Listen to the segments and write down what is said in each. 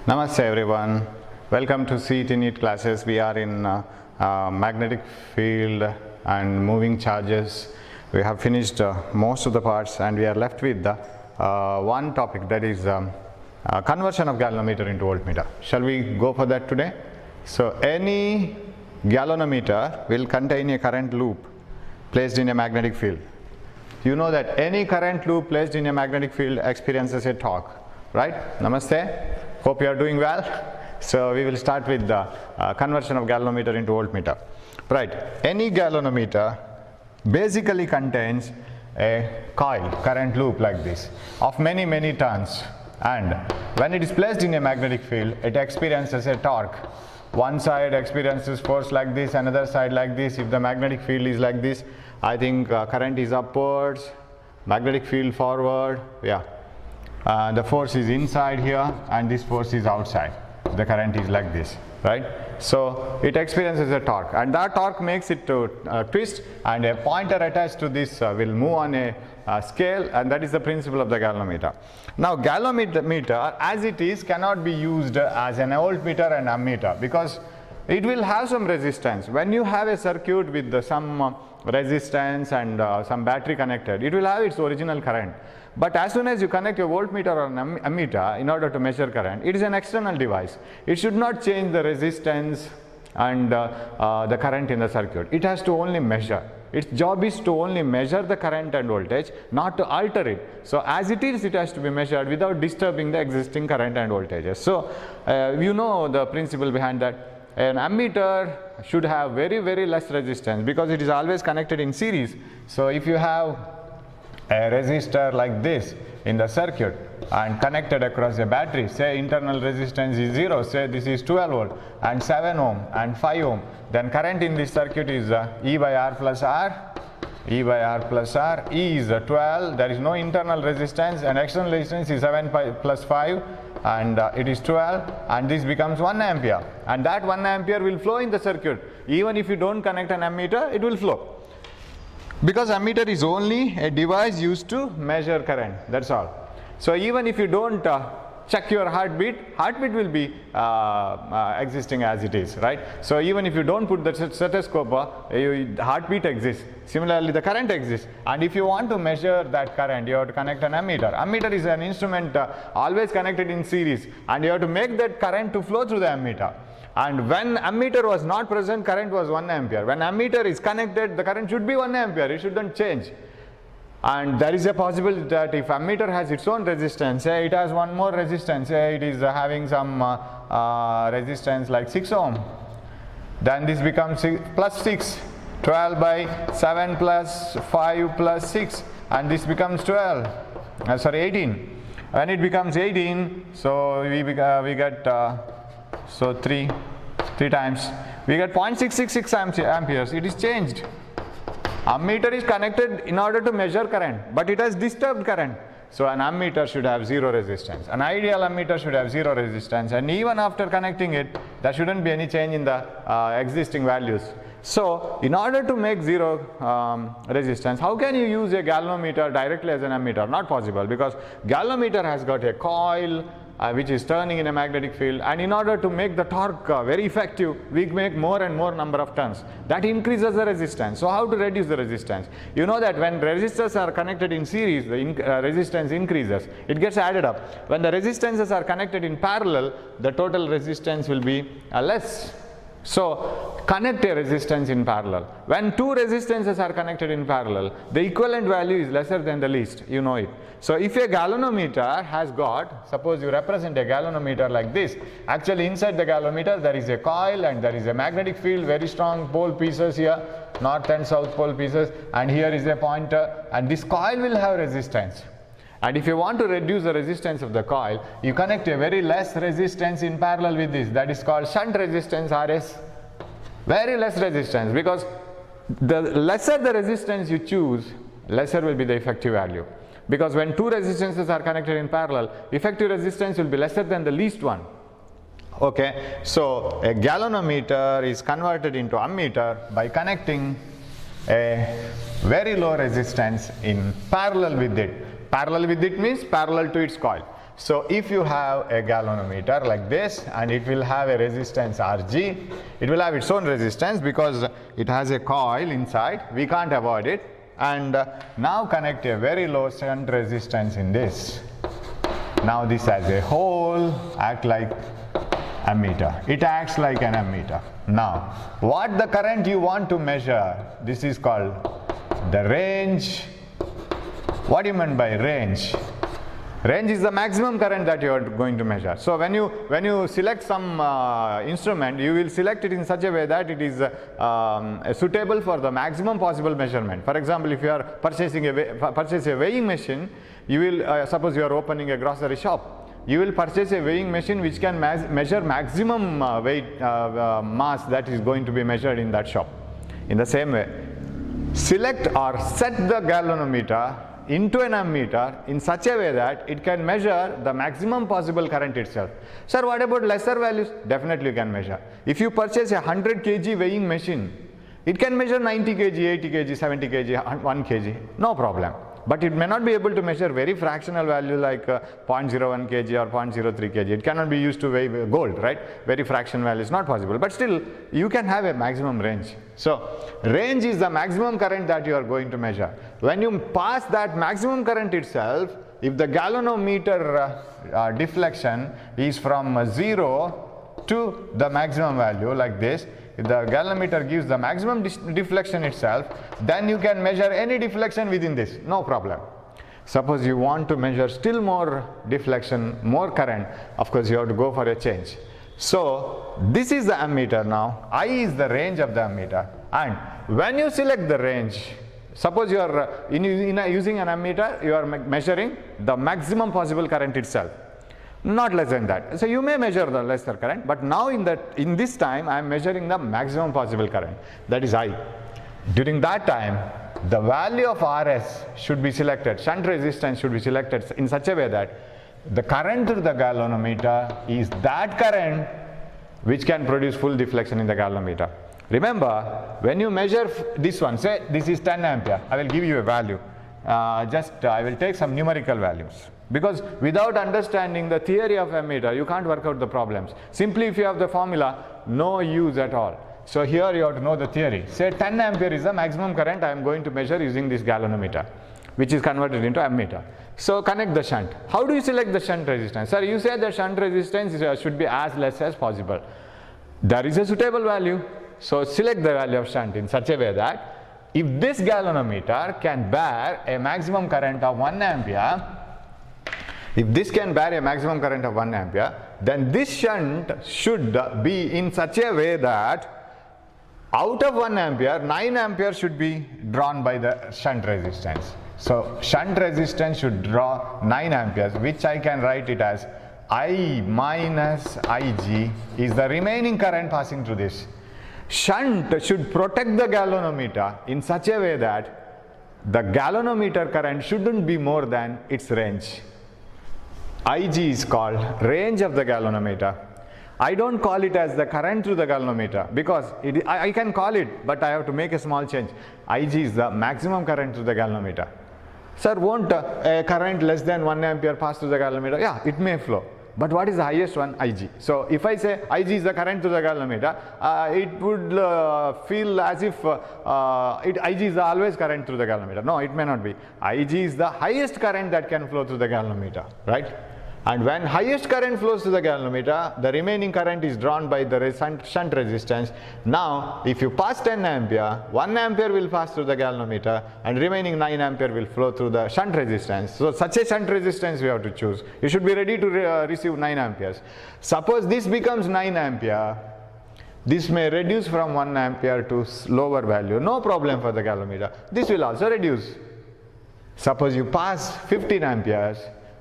Namaste everyone. Welcome to CET NEET classes. We are in magnetic field and moving charges. We have finished most of the parts and we are left with one topic, that is conversion of galvanometer into voltmeter. Shall we go for that today? So any galvanometer will contain a current loop placed in a magnetic field. You know that any current loop placed in a magnetic field experiences a torque, right? Namaste. Hope you are doing well. So we will start with the conversion of galvanometer into voltmeter. Right. Any galvanometer basically contains a coil, current loop like this, of many turns, and when it is placed in a magnetic field, it experiences a torque. One side experiences force like this, another side like this. If the magnetic field is like this, I think current is upwards, magnetic field forward, yeah. The force is inside here and this force is outside. The current is like this, right? So it experiences a torque, and that torque makes it to twist, and a pointer attached to this will move on a scale, and that is the principle of the galvanometer. Now galvanometer as it is cannot be used as an voltmeter and ammeter because it will have some resistance. When you have a circuit with some resistance and some battery connected, it will have its original current. But as soon as you connect a voltmeter or an ammeter in order to measure current, it is an external device. It should not change the resistance and the current in the circuit. It has to only measure. Its job is to only measure the current and voltage, not to alter it. So as it is, it has to be measured without disturbing the existing current and voltages. So you know the principle behind that. An ammeter should have very less resistance because it is always connected in series. So if you have a resistor like this in the circuit and connected across a battery, say internal resistance is 0, say this is 12 volt and 7 ohm and 5 ohm, then current in this circuit is E by R plus R, E by R plus R. E is 12, there is no internal resistance, and external resistance is 7 plus 5, and it is 12, and this becomes 1 ampere, and that 1 ampere will flow in the circuit. Even if you don't connect an ammeter, it will flow, because ammeter is only a device used to measure current, that's all. So even if you don't check your heartbeat will be existing as it is, right? So even if you don't put the stethoscope, the heartbeat exists. Similarly, the current exists, and if you want to measure that current, you have to connect an ammeter. Ammeter is an instrument always connected in series, and you have to make that current to flow through the ammeter. And when ammeter was not present, current was 1 ampere. When ammeter is connected, the current should be 1 ampere, it shouldn't change. And there is a possibility that if ammeter has its own resistance, say it has one more resistance, say it is having some resistance like 6 ohm, then this becomes plus 6, 12 by 7 plus 5 plus 6, and this becomes 18. When it becomes 18, so we get so 3 times, we get 0.666 amperes. It is changed. Ammeter is connected in order to measure current, but it has disturbed current. So an ammeter should have 0 resistance. An ideal ammeter should have 0 resistance, and even after connecting it, there shouldn't be any change in the existing values. So in order to make 0 resistance, how can you use a galvanometer directly as an ammeter? Not possible, because galvanometer has got a coil which is turning in a magnetic field, and in order to make the torque very effective, we make more and more number of turns. That increases the resistance. So how to reduce the resistance? You know that when resistors are connected in series, the resistance increases. It gets added up. When the resistances are connected in parallel, the total resistance will be less. So connect a resistance in parallel. When two resistances are connected in parallel, the equivalent value is lesser than the least, you know it. So if a galvanometer has got, suppose you represent a galvanometer like this, actually inside the galvanometer there is a coil and there is a magnetic field, very strong pole pieces here, north and south pole pieces, and here is a pointer, and this coil will have resistance. And if you want to reduce the resistance of the coil, you connect a very less resistance in parallel with this. That is called shunt resistance, RS. Very less resistance, because the lesser the resistance you choose, lesser will be the effective value. Because when two resistances are connected in parallel, effective resistance will be lesser than the least one. Okay, so a galvanometer is converted into ammeter by connecting a very low resistance in parallel with it. Parallel with it means parallel to its coil. So if you have a galvanometer like this, and it will have a resistance Rg, it will have its own resistance because it has a coil inside, we can't avoid it. And now connect a very low shunt resistance in this. Now this as a whole act like ammeter. It acts like an ammeter. Now, what the current you want to measure, this is called the range. What do you mean by range? Range is the maximum current that you are going to measure. So when you select some instrument, you will select it in such a way that it is suitable for the maximum possible measurement. For example, if you are purchasing a weighing machine, you will suppose you are opening a grocery shop, you will purchase a weighing machine which can measure maximum weight mass that is going to be measured in that shop. In the same way, select or set the galvanometer into an ammeter in such a way that it can measure the maximum possible current itself. Sir, what about lesser values? Definitely you can measure. If you purchase a 100 kg weighing machine, it can measure 90 kg, 80 kg, 70 kg, 1 kg, no problem. But it may not be able to measure very fractional value like 0.01 kg or 0.03 kg. It cannot be used to weigh gold, right? Very fraction value is not possible. But still, you can have a maximum range. So, range is the maximum current that you are going to measure. When you pass that maximum current itself, if the galvanometer deflection is from 0 to the maximum value like this, if the galvanometer gives the maximum deflection itself, then you can measure any deflection within this, no problem. Suppose you want to measure still more deflection, more current, of course you have to go for a change. So this is the ammeter now, I is the range of the ammeter, and when you select the range, suppose you are using an ammeter, you are measuring the maximum possible current itself, not less than that. So you may measure the lesser current, but now in this time I am measuring the maximum possible current, that is I. During that time, the value of Rs should be selected, shunt resistance should be selected in such a way that the current through the galvanometer is that current which can produce full deflection in the galvanometer. Remember, when you measure this one, say this is 10 ampere, I will give you a value. I will take some numerical values. Because without understanding the theory of ammeter, you can't work out the problems. Simply if you have the formula, no use at all. So here you have to know the theory. Say 10 ampere is the maximum current I am going to measure using this galvanometer, which is converted into ammeter. So connect the shunt. How do you select the shunt resistance? Sir, you say the shunt resistance should be as less as possible. There is a suitable value. So select the value of shunt in such a way that if this galvanometer can bear a maximum current of 1 ampere, if this can bear a maximum current of 1 ampere, then this shunt should be in such a way that out of 1 ampere, 9 ampere should be drawn by the shunt resistance. So shunt resistance should draw 9 amperes, which I can write it as I minus Ig is the remaining current passing through this. Shunt should protect the galvanometer in such a way that the galvanometer current shouldn't be more than its range. Ig is called range of the galvanometer. I don't call it as the current through the galvanometer because I can call it, but I have to make a small change. Ig is the maximum current through the galvanometer. Sir, won't a current less than 1 ampere pass through the galvanometer? Yeah, it may flow. But what is the highest one? Ig. So if I say Ig is the current through the galvanometer, it would feel as if Ig is always current through the galvanometer. No, it may not be. Ig is the highest current that can flow through the galvanometer, right? And when highest current flows to the galvanometer, the remaining current is drawn by the shunt resistance. Now, if you pass 10 ampere, 1 ampere will pass through the galvanometer and remaining 9 ampere will flow through the shunt resistance. So, such a shunt resistance we have to choose. You should be ready to receive 9 amperes. Suppose this becomes 9 ampere, this may reduce from 1 ampere to lower value. No problem for the galvanometer. This will also reduce. Suppose you pass 15 amperes,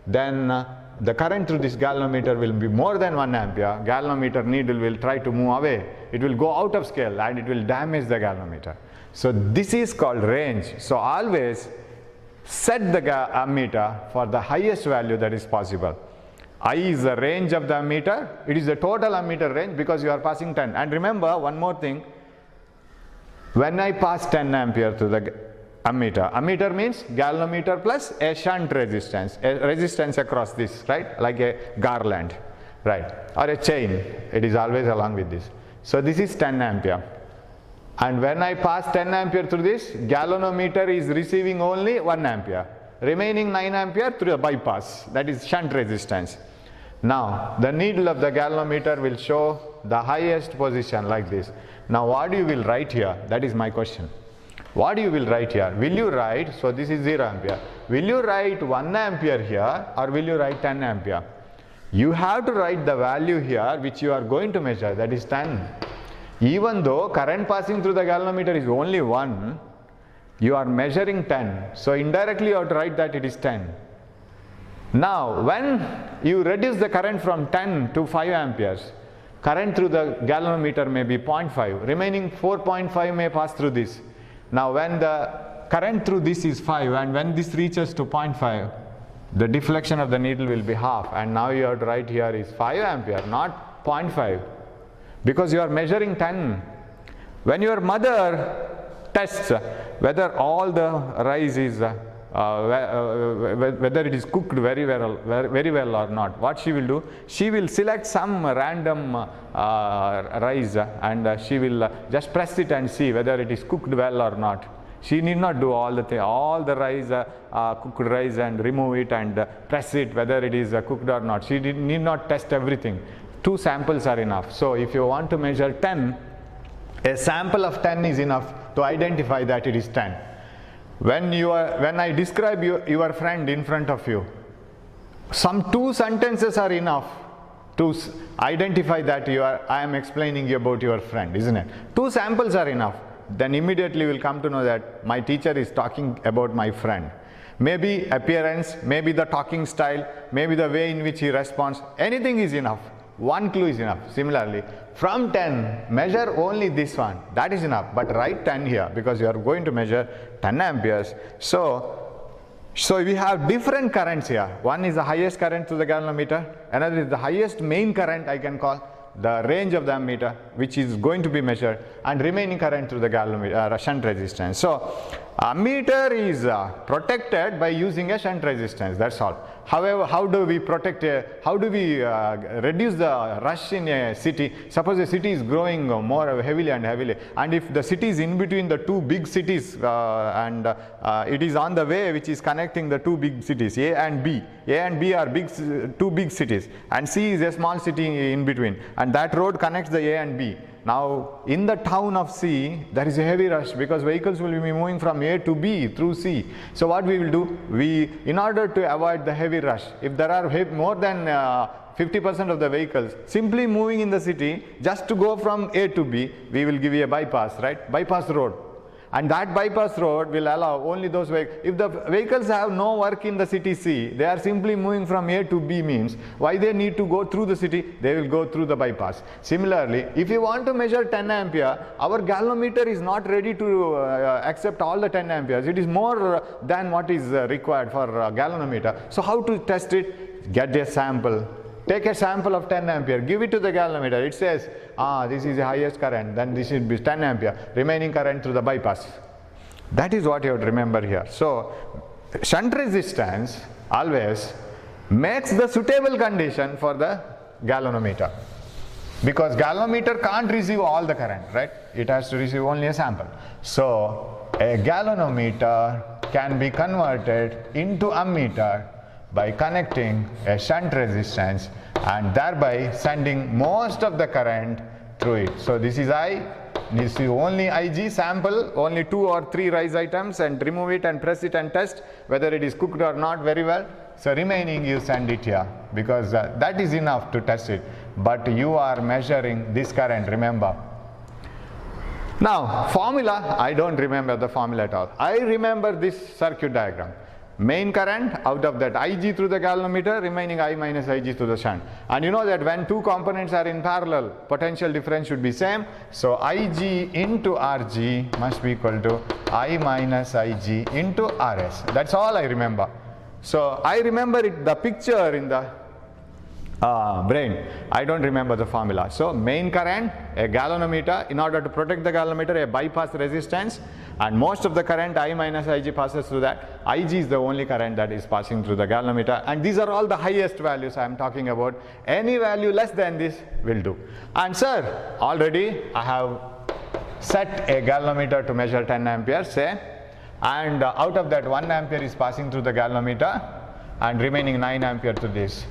then the current through this galvanometer will be more than 1 ampere. Galvanometer needle will try to move away. It will go out of scale and it will damage the galvanometer. So this is called range. So always set the ammeter for the highest value that is possible. I is the range of the ammeter. It is the total ammeter range because you are passing 10. And remember one more thing. When I pass 10 ampere to the ammeter. Ammeter means galvanometer plus a shunt resistance, a resistance across this, right, like a garland, right, or a chain. It is always along with this. So this is 10 ampere. And when I pass 10 ampere through this, galvanometer is receiving only 1 ampere. Remaining 9 ampere through a bypass, that is shunt resistance. Now the needle of the galvanometer will show the highest position like this. Now what you will write here? That is my question. What you will write here? Will you write, so this is 0 ampere. Will you write 1 ampere here or will you write 10 ampere? You have to write the value here which you are going to measure, that is 10. Even though current passing through the galvanometer is only 1, you are measuring 10. So indirectly you have to write that it is 10. Now when you reduce the current from 10 to 5 amperes, current through the galvanometer may be 0.5, remaining 4.5 may pass through this. Now when the current through this is 5 and when this reaches to 0.5, the deflection of the needle will be half, and now you have to write here is 5 ampere, not 0.5, because you are measuring 10. When your mother tests whether all the rice is whether it is cooked very well or not, what she will do? She will select some random rice and she will just press it and see whether it is cooked well or not. She need not do all the rice, cooked rice, and remove it and press it whether it is cooked or not. She need not test everything. 2 samples are enough. So if you want to measure 10, a sample of 10 is enough to identify that it is 10. When I describe your friend in front of you, some 2 sentences are enough to identify that I am explaining about your friend, isn't it? 2 samples are enough. Then immediately will come to know that my teacher is talking about my friend. Maybe appearance, maybe the talking style, maybe the way in which he responds, anything is enough. 1 clue is enough. Similarly, from 10, measure only this one, that is enough, but write 10 here because you are going to measure 10 amperes. So we have different currents here. One is the highest current through the galvanometer, another is the highest main current, I can call the range of the ammeter, which is going to be measured, and remaining current through the galvanometer, shunt resistance. So ammeter is protected by using a shunt resistance, that's all. However, how do we protect, how do we reduce the rush in a city? Suppose a city is growing more heavily, and if the city is in between the 2 big cities and it is on the way which is connecting the 2 big cities, A and B. A and B are 2 big cities, and C is a small city in between, and that road connects the A and B. Now in the town of C, there is a heavy rush because vehicles will be moving from A to B through C. So what we will do, in order to avoid the heavy rush, if there are more than 50% of the vehicles simply moving in the city, just to go from A to B, we will give you a bypass, right? Bypass road. And that bypass road will allow only those vehicles. If the vehicles have no work in the city C, they are simply moving from A to B, means why they need to go through the city? They will go through the bypass. Similarly, if you want to measure 10 ampere, our galvanometer is not ready to accept all the 10 amperes. It is more than what is required for galvanometer. So how to test it? Get a sample. Take a sample of 10 ampere, give it to the galvanometer. It says, this is the highest current, then this should be 10 ampere, remaining current through the bypass. That is what you have to remember here. So shunt resistance always makes the suitable condition for the galvanometer, because galvanometer can't receive all the current, right? It has to receive only a sample. So a galvanometer can be converted into ammeter by connecting a shunt resistance and thereby sending most of the current through it. So this is I, this is only IG sample, only 2 or 3 rice items, and remove it and press it and test whether it is cooked or not very well. So remaining you send it here, because that is enough to test it, but you are measuring this current, remember. Now formula, I don't remember the formula at all. I remember this circuit diagram. Main current, out of that Ig through the galvanometer, remaining I minus Ig through the shunt. And you know that when 2 components are in parallel, potential difference should be same. So Ig into Rg must be equal to I minus Ig into Rs. That's all I remember. So I remember it, the picture in the brain. I don't remember the formula. So main current, a galvanometer, in order to protect the galvanometer, a bypass resistance, and most of the current I minus Ig passes through that. Ig is the only current that is passing through the galvanometer, and these are all the highest values I am talking about. Any value less than this will do. And sir, already I have set a galvanometer to measure 10 amperes, say, and out of that 1 ampere is passing through the galvanometer and remaining 9 ampere to this.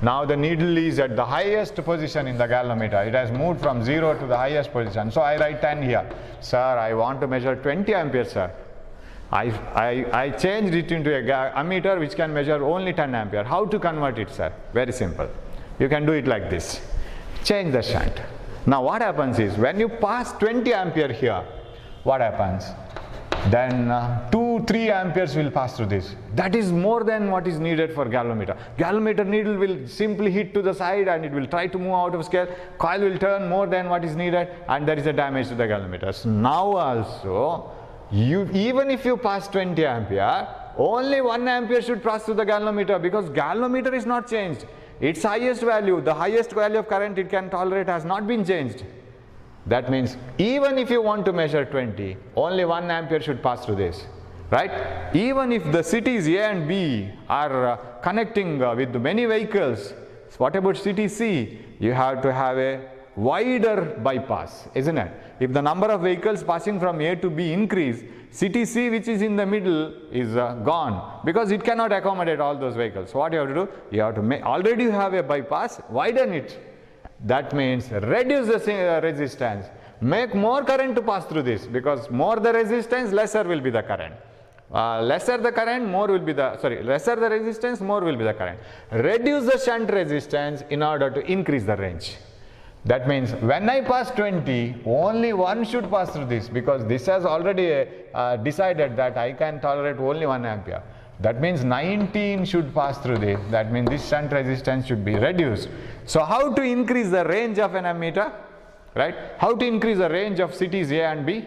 Now the needle is at the highest position in the galvanometer. It has moved from 0 to the highest position. So I write 10 here. Sir, I want to measure 20 amperes, sir. I changed it into a ammeter which can measure only 10 ampere. How to convert it, sir? Very simple. You can do it like this. Change the shunt. Now what happens is, when you pass 20 ampere here, what happens? Then 2-3 amperes will pass through this. That is more than what is needed for galvanometer. Galvanometer needle will simply hit to the side and it will try to move out of scale. Coil will turn more than what is needed, and there is a damage to the galvanometer. So now also, even if you pass 20 ampere, only 1 ampere should pass through the galvanometer, because galvanometer is not changed. Its highest value, the highest value of current it can tolerate, has not been changed. That means even if you want to measure 20, only 1 ampere should pass through this, right? Even if the cities A and B are connecting with many vehicles, what about city C? You have to have a wider bypass, isn't it? If the number of vehicles passing from A to B increase, city C, which is in the middle, is gone, because it cannot accommodate all those vehicles. So what you have to do? You have to already you have a bypass, widen it. That means reduce the resistance, make more current to pass through this, because more the resistance, lesser will be the current. Lesser the current, more will be the, lesser the resistance, more will be the current. Reduce the shunt resistance in order to increase the range. That means when I pass 20, only 1 should pass through this, because this has already decided that I can tolerate only 1 ampere. That means 19 should pass through this. That means this shunt resistance should be reduced. So how to increase the range of an ammeter, right? How to increase the range of cities A and B?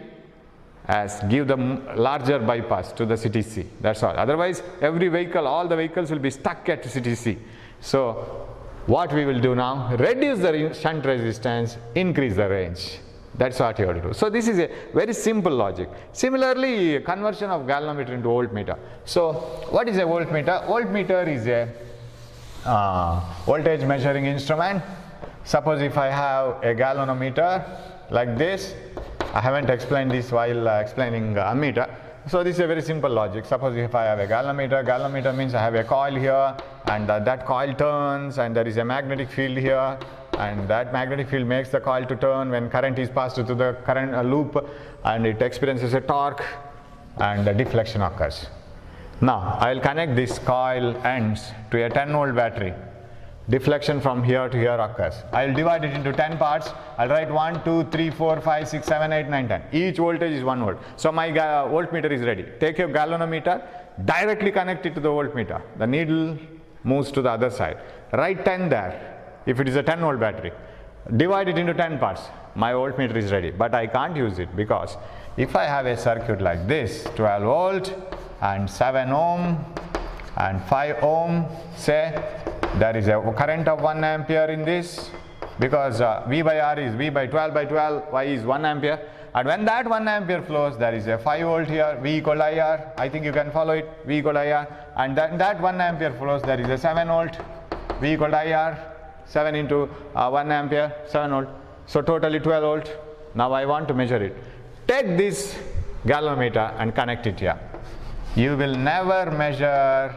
As give them larger bypass to the city C. That's all. Otherwise, every vehicle, all the vehicles will be stuck at city C. So what we will do now? Reduce the shunt resistance, increase the range. That's what you have to do. So this is a very simple logic. Similarly, conversion of galvanometer into voltmeter. So what is a voltmeter? Voltmeter is a voltage measuring instrument. Suppose if I have a galvanometer like this, I haven't explained this while explaining ammeter. So this is a very simple logic. Suppose if I have a galvanometer means I have a coil here, and that coil turns, and there is a magnetic field here, and that magnetic field makes the coil to turn when current is passed through the current loop, and it experiences a torque, and the deflection occurs. Now I will connect this coil ends to a 10 volt battery. Deflection from here to here occurs. I will divide it into 10 parts. I will write 1, 2, 3, 4, 5, 6, 7, 8, 9, 10. Each voltage is 1 volt. So my voltmeter is ready. Take your galvanometer, directly connect it to the voltmeter. The needle moves to the other side. Write 10 there. If it is a 10 volt battery, divide it into 10 parts. My voltmeter is ready, but I can't use it, because if I have a circuit like this, 12 volt and 7 ohm and 5 ohm, say, there is a current of 1 ampere in this, because V by R is V by 12 by 12, Y is 1 ampere, and when that 1 ampere flows, there is a 5 volt here, V equal IR. I think you can follow it, V equal IR, and that 1 ampere flows, there is a 7 volt, V equal IR. 7 into 1 ampere, 7 volt. So totally 12 volt. Now I want to measure it. Take this galvanometer and connect it here. You will never measure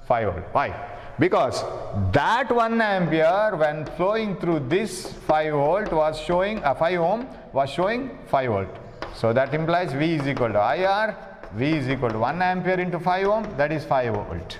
5 volt. Why? Because that 1 ampere when flowing through this 5 volt was showing 5 ohm was showing 5 volt. So that implies V is equal to IR. V is equal to 1 ampere into 5 ohm, that is 5 volt.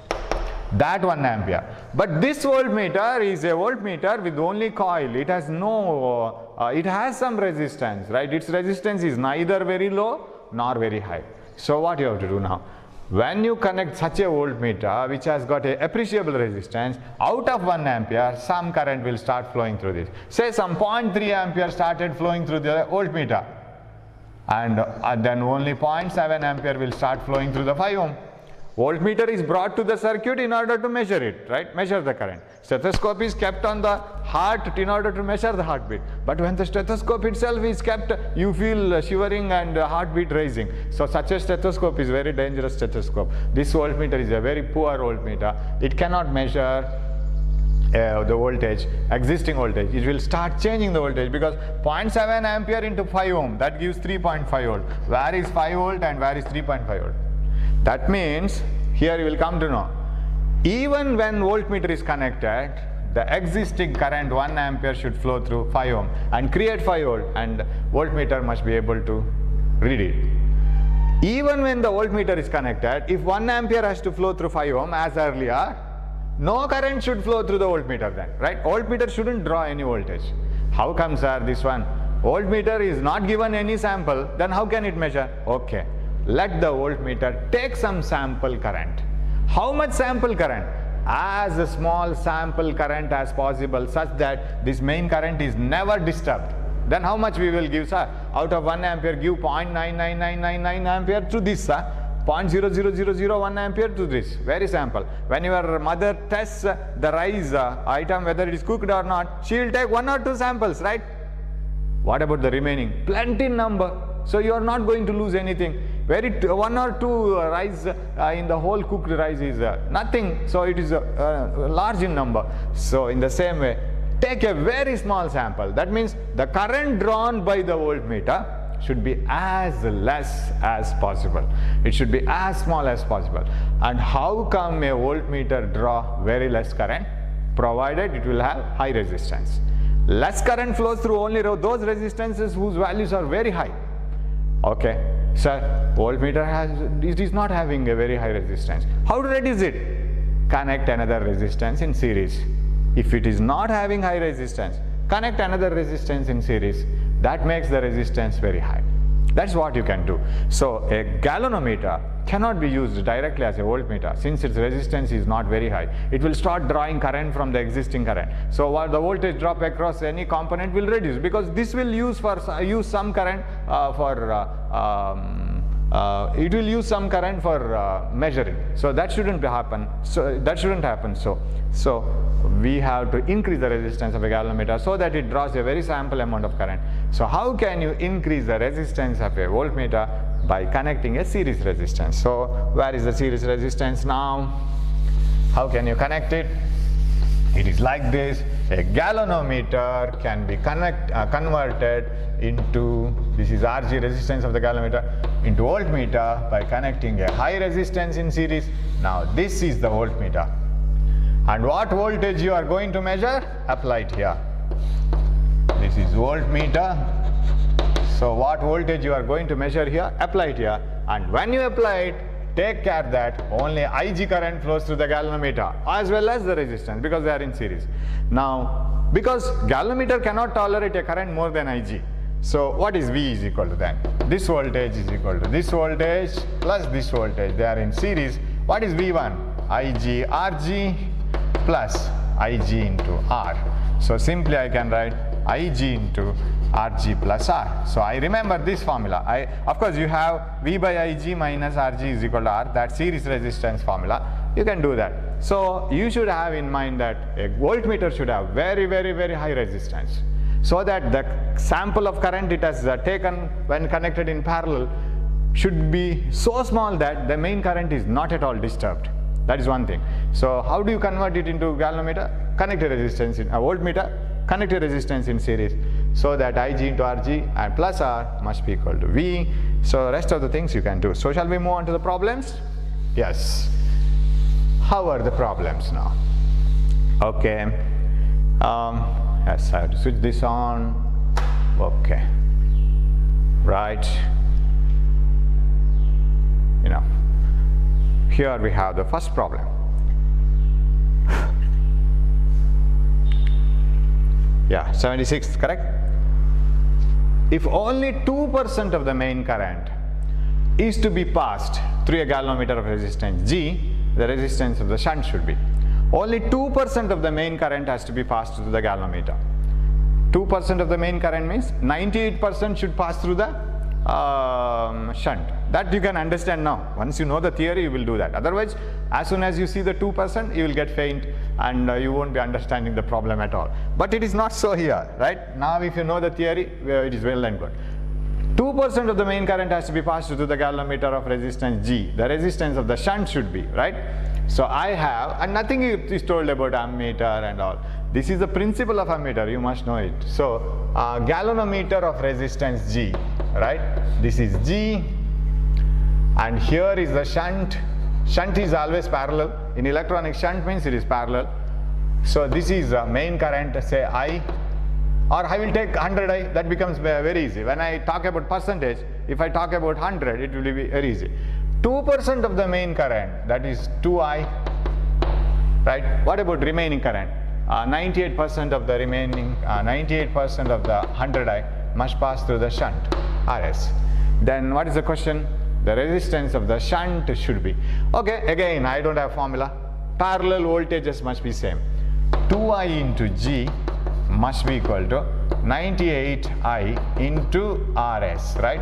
That 1 ampere. But this voltmeter is a voltmeter with only coil. It has no, it has some resistance, right? Its resistance is neither very low nor very high. So what you have to do now? When you connect such a voltmeter which has got a appreciable resistance, out of 1 ampere, some current will start flowing through this. Say some 0.3 ampere started flowing through the voltmeter, and then only 0.7 ampere will start flowing through the 5 ohm. Voltmeter is brought to the circuit in order to measure it, right? Measure the current. Stethoscope is kept on the heart in order to measure the heartbeat. But when the stethoscope itself is kept, you feel shivering and heartbeat rising. So such a stethoscope is very dangerous stethoscope. This voltmeter is a very poor voltmeter. It cannot measure the voltage, existing voltage. It will start changing the voltage because 0.7 ampere into 5 ohm, that gives 3.5 volt. Where is 5 volt and where is 3.5 volt? That means, here you will come to know, even when voltmeter is connected, the existing current 1 ampere should flow through 5 ohm and create 5 volt, and voltmeter must be able to read it. Even when the voltmeter is connected, if 1 ampere has to flow through 5 ohm as earlier, no current should flow through the voltmeter then, right? Voltmeter shouldn't draw any voltage. How come, sir, this one? Voltmeter is not given any sample, then how can it measure? Okay, let the voltmeter take some sample current. How much sample current? As a small sample current as possible, such that this main current is never disturbed. Then how much we will give, sir? Out of 1 ampere, give 0.99999 ampere to this, sir. 0.00001 ampere to this, very sample. When your mother tests the rice item, whether it is cooked or not, she will take 1 or 2 samples, right? What about the remaining? Plenty number. So you are not going to lose anything. 1 or 2 rice in the whole cooked rice is nothing. So it is large in number. So in the same way, take a very small sample. That means the current drawn by the voltmeter should be as less as possible. It should be as small as possible. And how come a voltmeter draw very less current? Provided it will have high resistance. Less current flows through only those resistances whose values are very high. Okay, sir, voltmeter it is not having a very high resistance. How to reduce it? Connect another resistance in series. If it is not having high resistance, connect another resistance in series. That makes the resistance very high. That's what you can do. So a galvanometer cannot be used directly as a voltmeter since its resistance is not very high. It will start drawing current from the existing current. So while the voltage drop across any component will reduce, because this will use some current it will use some current for measuring. So that shouldn't happen. So we have to increase the resistance of a galvanometer so that it draws a very sample amount of current. So how can you increase the resistance of a voltmeter? By connecting a series resistance. So where is the series resistance now? How can you connect it? It is like this. A galvanometer can be converted into, this is Rg, resistance of the galvanometer, into voltmeter by connecting a high resistance in series. Now this is the voltmeter. And what voltage you are going to measure? Apply it here. This is voltmeter. So what voltage you are going to measure here? Apply it here. And when you apply it, take care that only Ig current flows through the galvanometer as well as the resistance, because they are in series. Now, because galvanometer cannot tolerate a current more than Ig. So what is V is equal to then? This voltage is equal to this voltage plus this voltage. They are in series. What is V1? Ig Rg plus Ig into R. So simply I can write Ig into Rg plus R. So I remember this formula. Of course you have V by Ig minus Rg is equal to R, that series resistance formula. You can do that. So you should have in mind that a voltmeter should have very, very, very high resistance, so that the sample of current it has taken when connected in parallel should be so small that the main current is not at all disturbed. That is one thing. So how do you convert it into galvanometer? Connect a resistance in a voltmeter, connect a resistance in series, so that Ig into Rg and plus R must be equal to V. So rest of the things you can do. So shall we move on to the problems? Yes. How are the problems now? Okay. Yes, I have to switch this on. Okay. Right. Here we have the first problem. Yeah, 76, correct? If only 2% of the main current is to be passed through a galvanometer of resistance G, the resistance of the shunt should be. Only 2% of the main current has to be passed through the galvanometer. 2% of the main current means 98% should pass through the shunt. That you can understand now. Once you know the theory, you will do that. Otherwise, as soon as you see the 2%, you will get faint and you won't be understanding the problem at all. But it is not so here, right? Now if you know the theory, it is well and good. 2% of the main current has to be passed through the galvanometer of resistance G. The resistance of the shunt should be, right? So I have, and nothing is told about ammeter and all. This is the principle of ammeter, you must know it. So galvanometer of resistance G, right? This is G, and here is the shunt. Shunt is always parallel. In electronic, shunt means it is parallel. So this is main current, say I, or I will take 100I, that becomes very easy. When I talk about percentage, if I talk about 100, it will be very easy. 2% of the main current, that is 2I, right? What about remaining current? 98% of the remaining, 98% of the 100I must pass through the shunt, RS. Then what is the question? The resistance of the shunt should be. Okay, again, I don't have formula. Parallel voltages must be same. 2I into G must be equal to 98I into RS, right?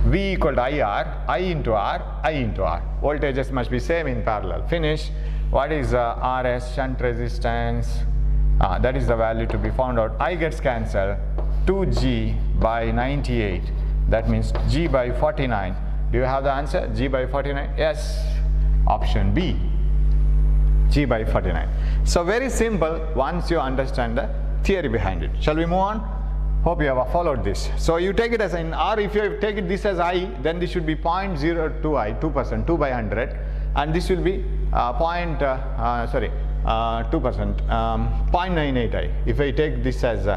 V equal to IR, I into R, I into R. Voltages must be same in parallel. Finish. What is RS, shunt resistance? That is the value to be found out. I gets cancelled. 2G by 98. That means G by 49. Do you have the answer? G by 49? Yes. Option B. G by 49. So very simple once you understand the theory behind it. Shall we move on? Hope you have followed this. So you take it as in, or if you take it this as I, then this should be 0.02I, 2%, 2 by 100, and this will be 2%, 0.98I. If I take this as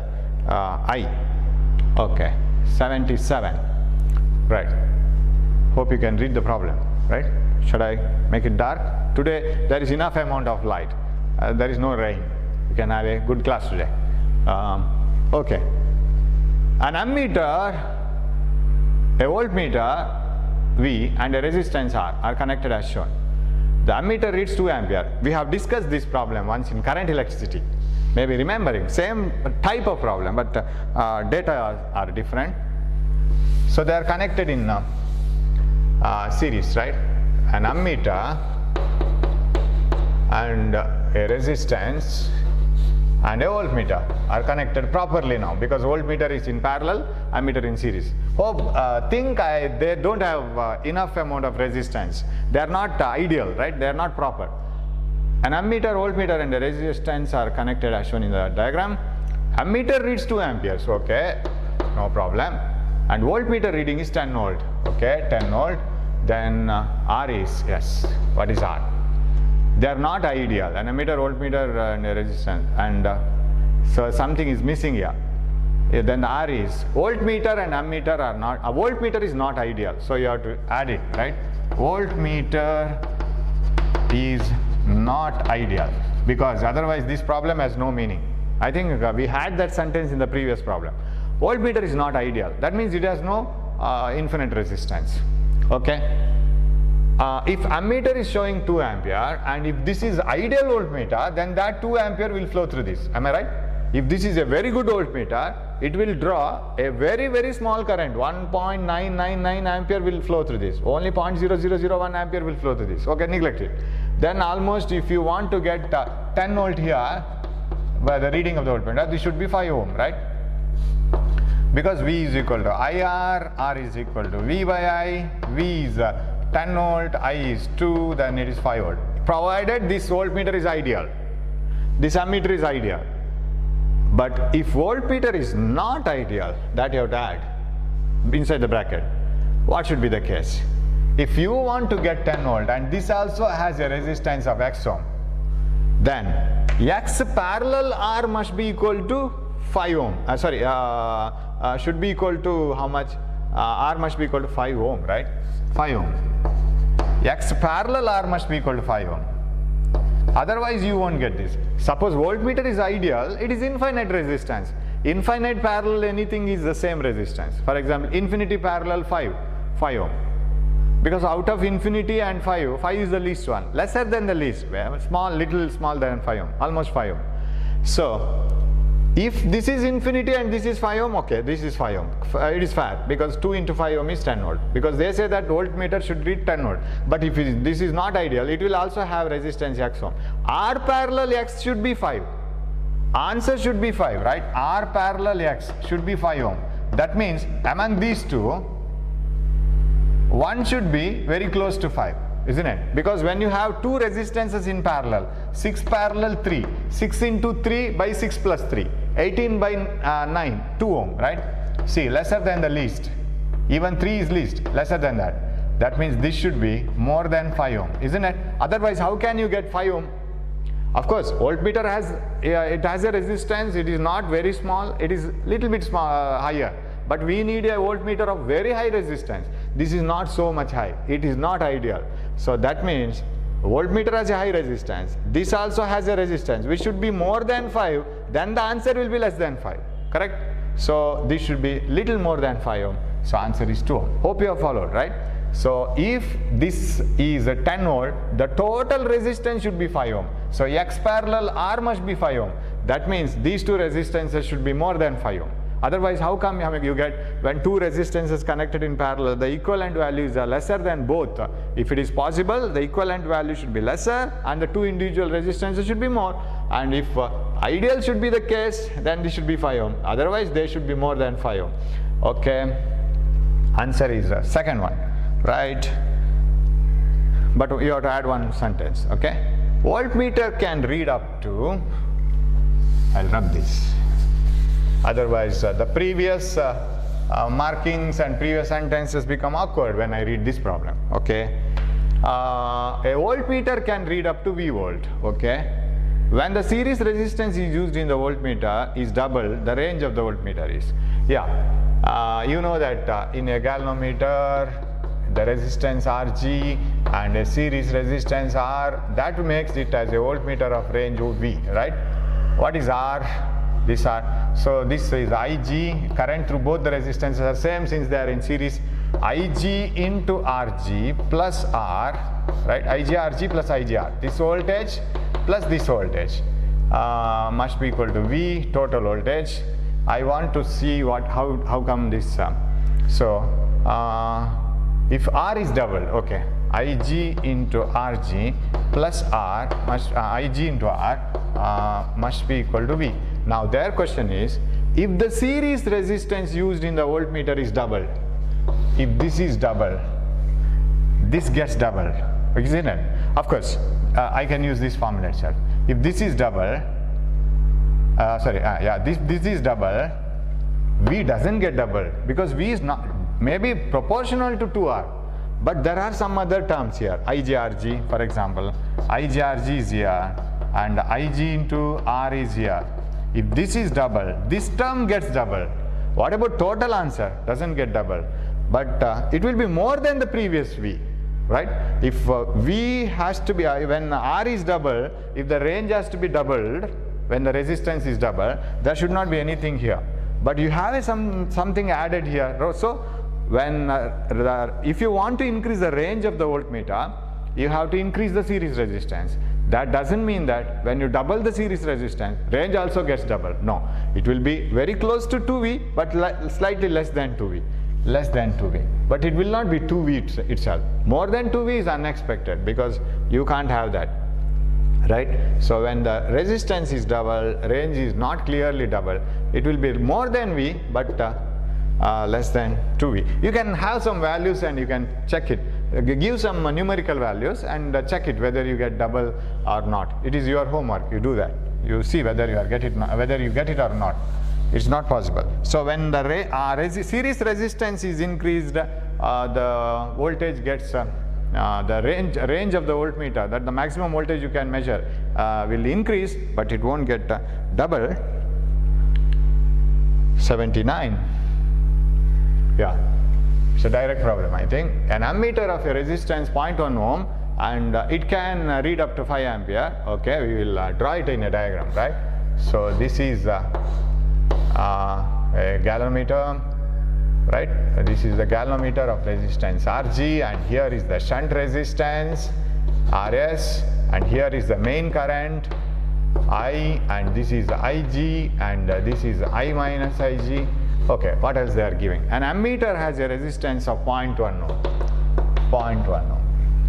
I, okay, 77, right? Hope you can read the problem, right? Should I make it dark? Today there is enough amount of light. There is no rain. You can have a good class today. Okay. An ammeter, a voltmeter V and a resistance R are connected as shown. The ammeter reads 2 ampere. We have discussed this problem once in current electricity. Maybe remembering, same type of problem, but data are different. So they are connected in series, right? An ammeter and a resistance and a voltmeter are connected properly now, because voltmeter is in parallel, ammeter in series. They don't have enough amount of resistance. They are not ideal, right? They are not proper. An ammeter, voltmeter and a resistance are connected as shown in the diagram. Ammeter reads 2 amperes, okay, no problem. And voltmeter reading is 10 volt, okay, 10 volt. Then R is, yes, what is R? They are not ideal, an ammeter, voltmeter and a resistance, and so something is missing here. Then the R is, voltmeter and ammeter are not, a voltmeter is not ideal, so you have to add it, right? Voltmeter is not ideal, because otherwise this problem has no meaning. I think we had that sentence in the previous problem. Voltmeter is not ideal, that means it has no infinite resistance, okay? If ammeter is showing 2 ampere and if this is ideal voltmeter, then that 2 ampere will flow through this. Am I right? If this is a very good voltmeter, it will draw a very, very small current. 1.999 ampere will flow through this. Only 0.0001 ampere will flow through this. Okay, neglect it. Then almost if you want to get 10 volt here by the reading of the voltmeter, this should be 5 ohm, right? Because V is equal to IR, R is equal to V by I, V is 10 volt, I is 2, then it is 5 volt. Provided this voltmeter is ideal, this ammeter is ideal. But if voltmeter is not ideal, that you have to add inside the bracket. What should be the case? If you want to get 10 volt and this also has a resistance of X ohm, then X parallel R must be equal to 5 ohm. Should be equal to how much? R must be equal to 5 ohm, right? 5 ohm. X parallel R must be equal to 5 ohm. Otherwise you won't get this. Suppose voltmeter is ideal, it is infinite resistance. Infinite parallel anything is the same resistance. For example, infinity parallel 5 ohm. Because out of infinity and 5 is the least one. Lesser than the least. Small, little smaller than 5 ohm. Almost 5 ohm. So If this is infinity and this is 5 ohm, okay, this is 5 ohm. It is fair because 2 into 5 ohm is 10 volt. Because they say that voltmeter should read 10 volt. But if this is not ideal, it will also have resistance X ohm. R parallel X should be 5. Answer should be 5, right? R parallel X should be 5 ohm. That means among these two, one should be very close to 5. Isn't it? Because when you have two resistances in parallel, 6 parallel 3, 6 into 3 by 6 plus 3, 18 by 9, 2 ohm, right? See, lesser than the least. Even 3 is least, lesser than that. That means this should be more than 5 ohm, isn't it? Otherwise, how can you get 5 ohm? Of course, voltmeter has a resistance. It is not very small. It is little bit higher. But we need a voltmeter of very high resistance. This is not so much high. It is not ideal. So that means voltmeter has a high resistance. This also has a resistance which should be more than 5. Then the answer will be less than 5. Correct? So this should be little more than 5 ohm. So answer is 2 ohm. Hope you have followed, right? So if this is a 10 volt, the total resistance should be 5 ohm. So X parallel R must be 5 ohm. That means these two resistances should be more than 5 ohm. Otherwise, how come you get when two resistances connected in parallel, the equivalent values are lesser than both? If it is possible, the equivalent value should be lesser and the two individual resistances should be more. And if ideal should be the case, then this should be 5 ohm. Otherwise, they should be more than 5 ohm. Okay. Answer is the second one, right? But you have to add one sentence. Okay. Voltmeter can read up to. I'll rub this. Otherwise, the previous markings and previous sentences become awkward when I read this problem. Okay. A voltmeter can read up to V volt. Okay. When the series resistance is used in the voltmeter is double, the range of the voltmeter is. Yeah. You know that in a galvanometer, the resistance Rg and a series resistance R, that makes it as a voltmeter of range V, right? What is R? This R. So this is Ig, current through both the resistances are same since they are in series. Ig into Rg plus R, right? IgRg plus IgR. This voltage plus this voltage must be equal to V, total voltage. I want to see how come this. If R is double, okay, Ig into Rg plus R must Ig into R must be equal to V. Now their question is, if the series resistance used in the voltmeter is doubled, if this is double, this gets doubled, isn't it? Of course, I can use this formula itself. If this is double, this is double, V doesn't get double because V is not maybe proportional to 2R, but there are some other terms here. IgRg, for example, IgRg is here and Ig into R is here. If this is double, this term gets double. What about total answer? Doesn't get double, but it will be more than the previous V, right? If V has to be, when R is double, if the range has to be doubled, when the resistance is double, there should not be anything here. But you have something added here. So when if you want to increase the range of the voltmeter, you have to increase the series resistance. That doesn't mean that when you double the series resistance, range also gets double. No, it will be very close to 2V, but slightly less than 2V. Less than 2V. But it will not be 2V itself. More than 2V is unexpected because you can't have that. Right? So when the resistance is double, range is not clearly double, it will be more than V, but less than 2V. You can have some values and you can check it. Give some numerical values and check it whether you get double or not. It is your homework. You do that. You see whether you get it or not. It's not possible. So when the series resistance is increased, the voltage gets the range of the voltmeter, that the maximum voltage you can measure will increase, but it won't get double. 79. Yeah. It's a direct problem, I think. An ammeter of a resistance 0.1 ohm and it can read up to 5 ampere. Okay, we will draw it in a diagram, right? So this is a galvanometer, right? This is the galvanometer of resistance Rg, and here is the shunt resistance Rs, and here is the main current I, and this is Ig, and this is I minus Ig. Okay, what else they are giving? An ammeter has a resistance of 0.1 ohm. 0.1 ohm.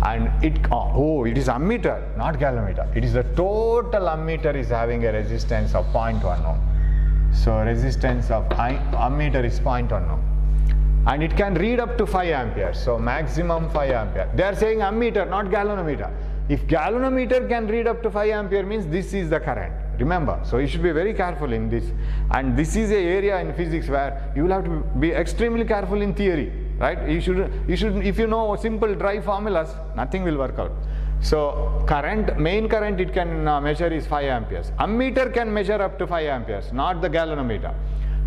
And it is ammeter, not galvanometer. It is the total ammeter is having a resistance of 0.1 ohm. So resistance of ammeter is 0.1 ohm. And it can read up to 5 amperes. So maximum 5 ampere. They are saying ammeter, not galvanometer. If galvanometer can read up to 5 ampere means this is the current. Remember, so you should be very careful in this. And this is a area in physics where you will have to be extremely careful in theory, right? You should if you know simple dry formulas, nothing will work out. So current, main current it can measure is 5 amperes. Ammeter can measure up to 5 amperes, not the galvanometer.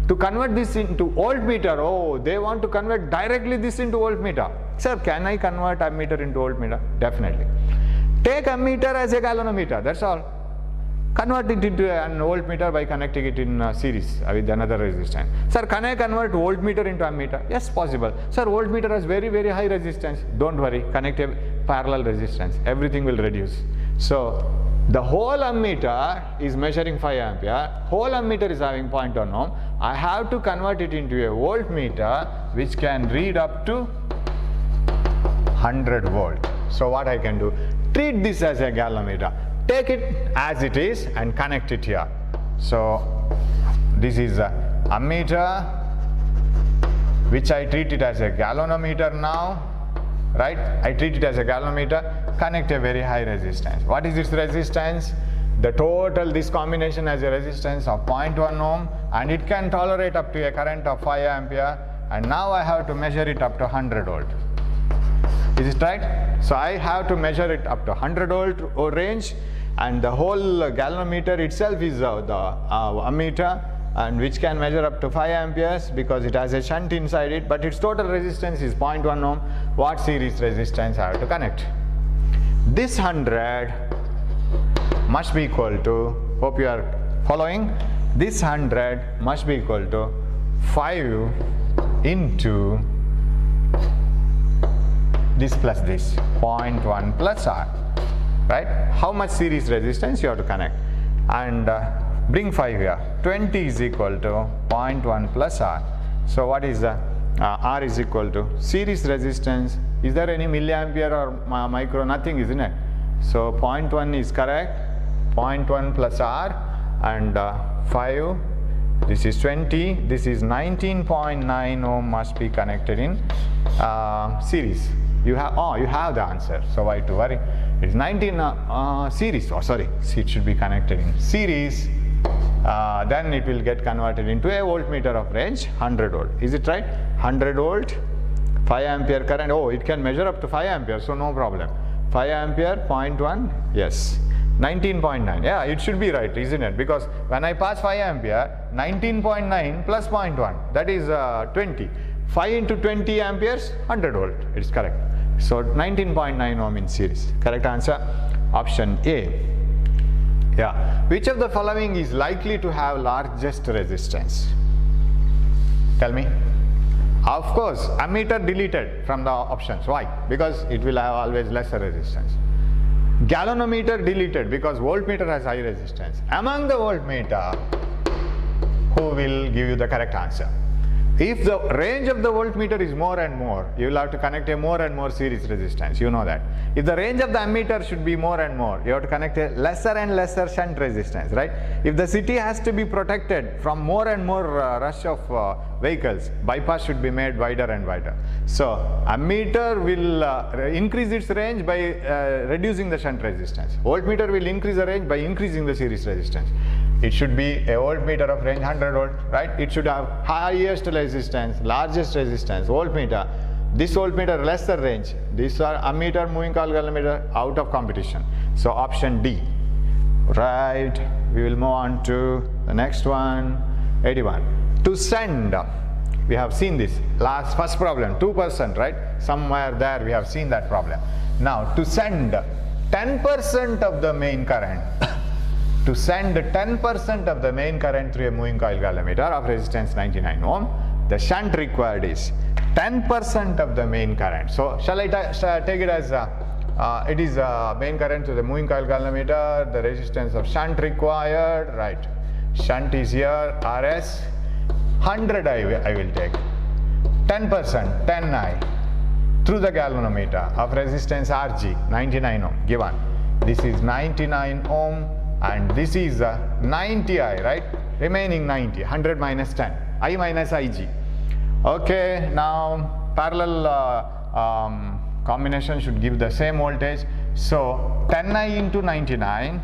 To convert this into voltmeter, they want to convert directly this into voltmeter. Sir, can I convert ammeter into voltmeter? Definitely. Take ammeter as a galvanometer, that's all. Convert it into a voltmeter by connecting it in series with another resistance. Sir, can I convert voltmeter into ammeter? Yes, possible. Sir, voltmeter has very, very high resistance. Don't worry, connect a parallel resistance. Everything will reduce. So, the whole ammeter is measuring 5 ampere. Whole ammeter is having 0.1 ohm. I have to convert it into a voltmeter which can read up to 100 volt. So, what I can do? Treat this as a galvanometer. Take it as it is and connect it here. So this is a ammeter which I treat it as a galvanometer now, right? I treat it as a galvanometer, connect a very high resistance. What is its resistance? The total, this combination has a resistance of 0.1 ohm and it can tolerate up to a current of 5 ampere, and now I have to measure it up to 100 volt. Is it right? So I have to measure it up to 100 volt range, and the whole galvanometer itself is the ammeter, and which can measure up to 5 amperes because it has a shunt inside it, but its total resistance is 0.1 ohm. What series resistance I have to connect? This 100 must be equal to, hope you are following, this 100 must be equal to 5 into this plus this, 0.1 plus R, right? How much series resistance you have to connect? And bring 5 here. 20 is equal to 0.1 plus R. So what is the R is equal to series resistance? Is there any milliampere or micro? Nothing, isn't it? So 0.1 is correct. 0.1 plus R and 5. This is 20. This is 19.9 ohm must be connected in series. You have the answer, so why to worry? It's 19 series, it should be connected in series, then it will get converted into a voltmeter of range 100 volt. Is it right? 100 volt, 5 ampere current, it can measure up to 5 ampere, so no problem. 5 ampere, 0.1, yes. 19.9, yeah, it should be right, isn't it? Because when I pass 5 ampere, 19.9 plus 0.1, that is 20. 5 into 20 amperes, 100 volt, it's correct. So 19.9 ohm in series. Correct answer? Option A. Yeah. Which of the following is likely to have largest resistance? Tell me. Of course, ammeter deleted from the options. Why? Because it will have always lesser resistance. Galvanometer deleted because voltmeter has high resistance. Among the voltmeter, who will give you the correct answer? If the range of the voltmeter is more and more, you will have to connect a more and more series resistance, you know that. If the range of the ammeter should be more and more, you have to connect a lesser and lesser shunt resistance, right? If the city has to be protected from more and more rush of vehicles, bypass should be made wider and wider. So, ammeter will increase its range by reducing the shunt resistance. Voltmeter will increase the range by increasing the series resistance. It should be a voltmeter of range 100 volt, right? It should have highest resistance, largest resistance. Voltmeter, this voltmeter lesser range. These are ammeter, moving coil galvanometer, out of competition. So option D. Right. We will move on to the next one. 81. To send, we have seen this first problem, 2%, right? Somewhere there we have seen that problem. Now to send 10% of the main current. To send 10% of the main current through a moving coil galvanometer of resistance 99 ohm, the shunt required is 10% of the main current. So shall I take it as it is main current to the moving coil galvanometer, the resistance of shunt required, right? Shunt is here, Rs, 100 I will take, 10%, 10I through the galvanometer of resistance Rg, 99 ohm given. This is 99 ohm and this is 90I, right? Remaining 90, 100 minus 10, I minus Ig. Okay, now parallel combination should give the same voltage. So 10I into 99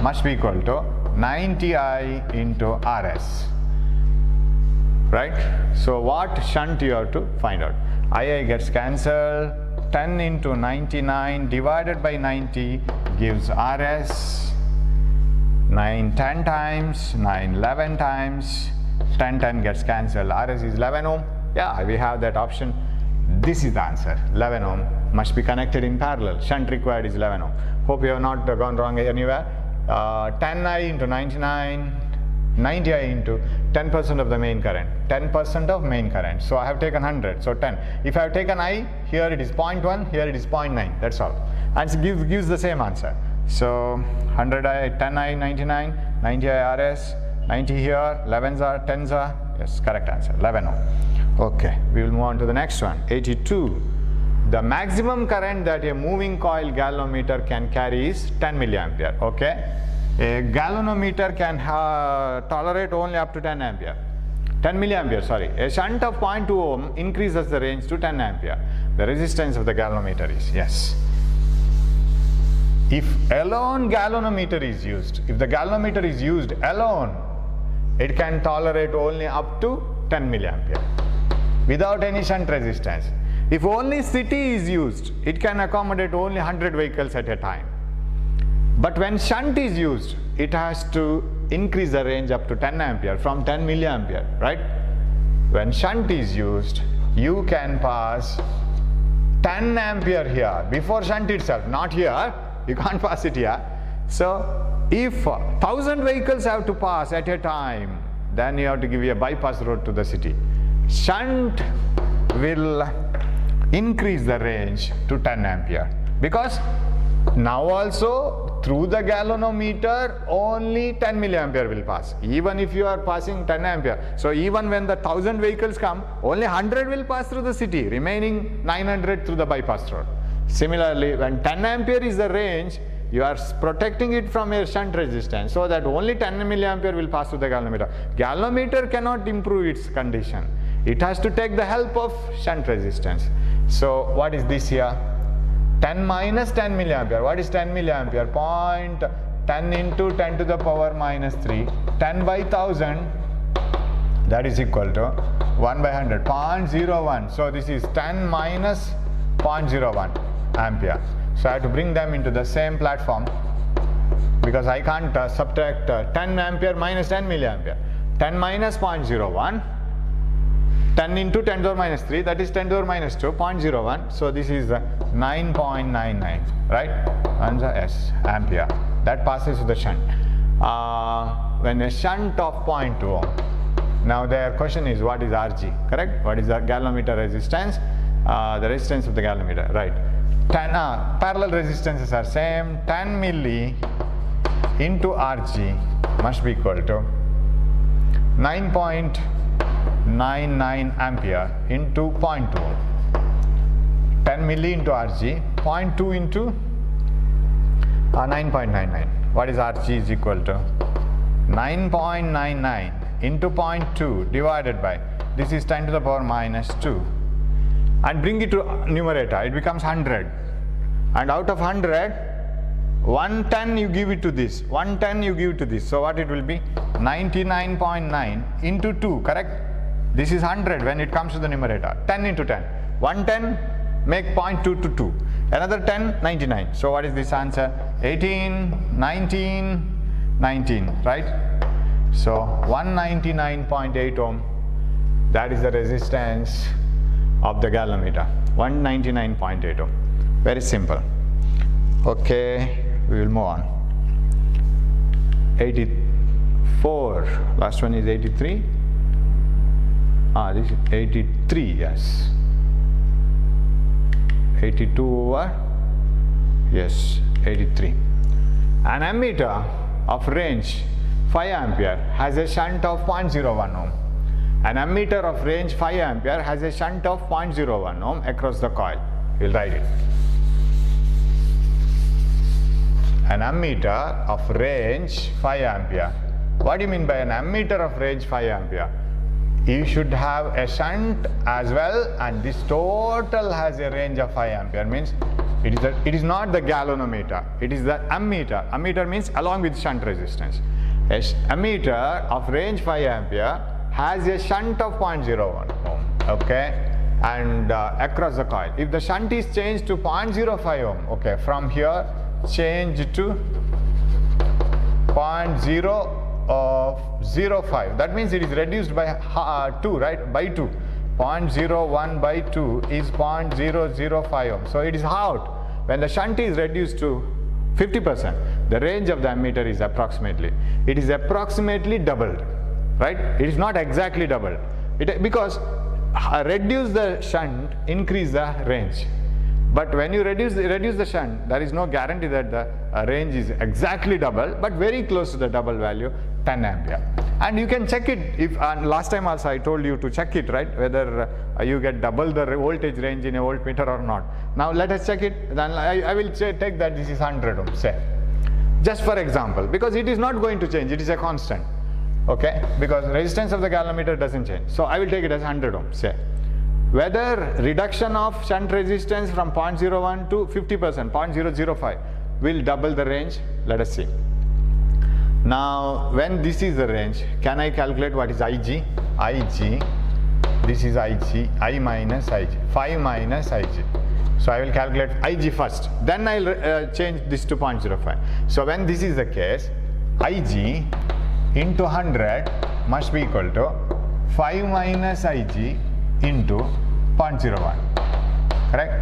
must be equal to 90I into Rs, right? So what shunt you have to find out? II gets cancelled, 10 into 99 divided by 90 gives Rs, 9 10 times, 9 11 times, 10 10 gets cancelled, Rs is 11 ohm, yeah, we have that option. This is the answer, 11 ohm must be connected in parallel, shunt required is 11 ohm. Hope you have not gone wrong anywhere. 10I into 99, 90I into 10% of the main current, 10% of main current, so I have taken 100, so 10. If I have taken I, here it is 0.1, here it is 0.9, that's all, and it gives the same answer. So 100I, 10I, 99, 90I Rs, 90 here, 11s are, 10s are, yes, correct answer, 11 ohm. Okay, we will move on to the next one, 82. The maximum current that a moving coil galvanometer can carry is 10 milliampere, okay? A galvanometer can tolerate only up to 10 ampere. 10 milliampere, sorry. A shunt of 0.2 ohm increases the range to 10 ampere. The resistance of the galvanometer is, yes. If alone galvanometer is used, if the galvanometer is used alone, it can tolerate only up to 10 milliampere without any shunt resistance. If only CT is used, it can accommodate only 100 vehicles at a time. But when shunt is used, it has to increase the range up to 10 ampere from 10 milliampere, right? When shunt is used, you can pass 10 ampere here before shunt itself, not here, you can't pass it here. So if 1000 vehicles have to pass at a time, then you have to give a bypass road to the city. Shunt will increase the range to 10 ampere because now also through the galvanometer only 10 milliampere will pass, even if you are passing 10 ampere. So even when the 1000 vehicles come, only 100 will pass through the city, remaining 900 through the bypass road. Similarly, when 10 ampere is the range, you are protecting it from a shunt resistance so that only 10 milliampere will pass through the galvanometer. Galvanometer cannot improve its condition. It has to take the help of shunt resistance. So what is this here? 10 minus 10 milliampere. What is 10 milliampere? 10 into 10 to the power minus 3. 10 by 1000, that is equal to 1 by 100. 0.01. So this is 10 minus 0.01 ampere. So I have to bring them into the same platform because I can't subtract 10 ampere minus 10 milliampere. 10 minus 0.01. 10 into 10 to the minus 3, that is 10 to the minus 2, 0.01. So this is 9.99, right? And the S, ampere. That passes to the shunt. When a shunt of 0.2 ohm. Now their question is, what is Rg, correct? What is the galvanometer resistance? The resistance of the galvanometer, right? 10, parallel resistances are same. 10 milli into Rg must be equal to 9.99 ampere into 0.2 ohm. 10 milli into Rg, 0.2 into 9.99. What is Rg is equal to 9.99 into 0.2 divided by, this is 10 to the power minus 2, and bring it to numerator, it becomes 100, and out of 100, 110 you give it to this, 110 you give it to this, so what it will be? 99.9 into 2, correct? This is 100 when it comes to the numerator, 10 into 10, 110 make 0.2 to 2, another 10, 99, so what is this answer? 18, 19, 19, right? So 199.8 ohm, that is the resistance of the galvanometer, 199.8 ohm, very simple. Okay, we will move on. 84, last one is 83. This is 83, yes. 82 over, yes, 83. An ammeter of range 5 ampere has a shunt of 0.01 ohm. An ammeter of range 5 ampere has a shunt of 0.01 ohm across the coil. We'll write it. An ammeter of range 5 ampere. What do you mean by an ammeter of range 5 ampere? You should have a shunt as well, and this total has a range of 5 ampere. Means it is not the galvanometer, it is the ammeter. Ammeter means along with shunt resistance. A ammeter of range 5 ampere has a shunt of 0.01 ohm, okay, and across the coil. If the shunt is changed to 0.05 ohm, okay, from here change to 0.005, that means it is reduced by 2, right, by 2. 0.01 by 2 is 0.005 ohm. So it is halved. When the shunt is reduced to 50%, the range of the ammeter is approximately doubled, right? It is not exactly doubled. Because reduce the shunt, increase the range. But when you reduce the shunt, there is no guarantee that the range is exactly double, but very close to the double value, 10 ampere. And you can check it, if last time also I told you to check it, right, whether you get double the voltage range in a voltmeter or not. Now let us check it. Then I will take that this is 100 ohm, say, just for example, because it is not going to change, it is a constant, okay, because resistance of the galvanometer doesn't change. So I will take it as 100 ohm, say. Whether reduction of shunt resistance from 0.01 to 50%, 0.005 will double the range, let us see. Now when this is the range, can I calculate what is Ig? Ig, this is Ig, I minus Ig, 5 minus Ig. So I will calculate Ig first, then I will change this to 0.05. So when this is the case, Ig into 100 must be equal to 5 minus Ig into 0.01, correct?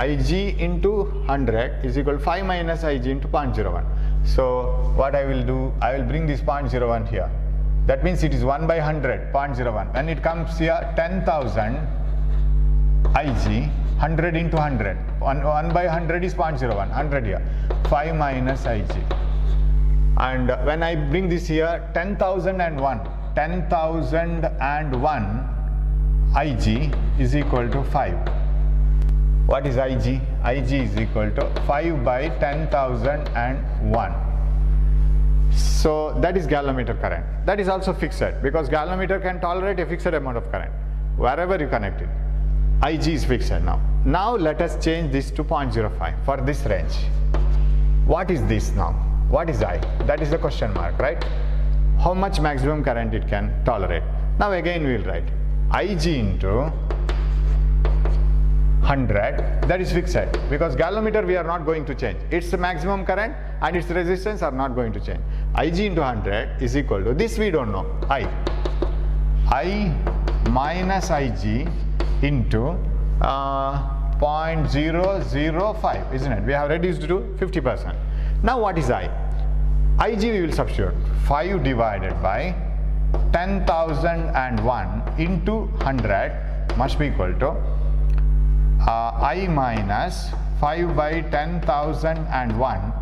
Ig into 100 is equal to 5 minus Ig into 0.01. So what I will do, I will bring this 0.01 here. That means it is 1 by 100, 0.01. When it comes here, 10,000 Ig, 100 into 100. 1 by 100 is 0.01, 100 here. 5 minus Ig. And when I bring this here, 10,001. 10,001 Ig is equal to 5. What is Ig? Ig is equal to 5 by 10,001. So that is galvanometer current. That is also fixed, because galvanometer can tolerate a fixed amount of current wherever you connect it. Ig is fixed now. Now let us change this to 0.05 for this range. What is this now? What is I? That is the question mark, right? How much maximum current it can tolerate. Now again we will write Ig into 100, that is fixed, because galvanometer we are not going to change. Its maximum current and its resistance are not going to change. Ig into 100 is equal to, this we don't know, I minus Ig into 0.005, isn't it? We have reduced to 50%. Now what is I? Ig we will substitute 5 divided by 10,001 into 100 must be equal to I minus 5 by 10,001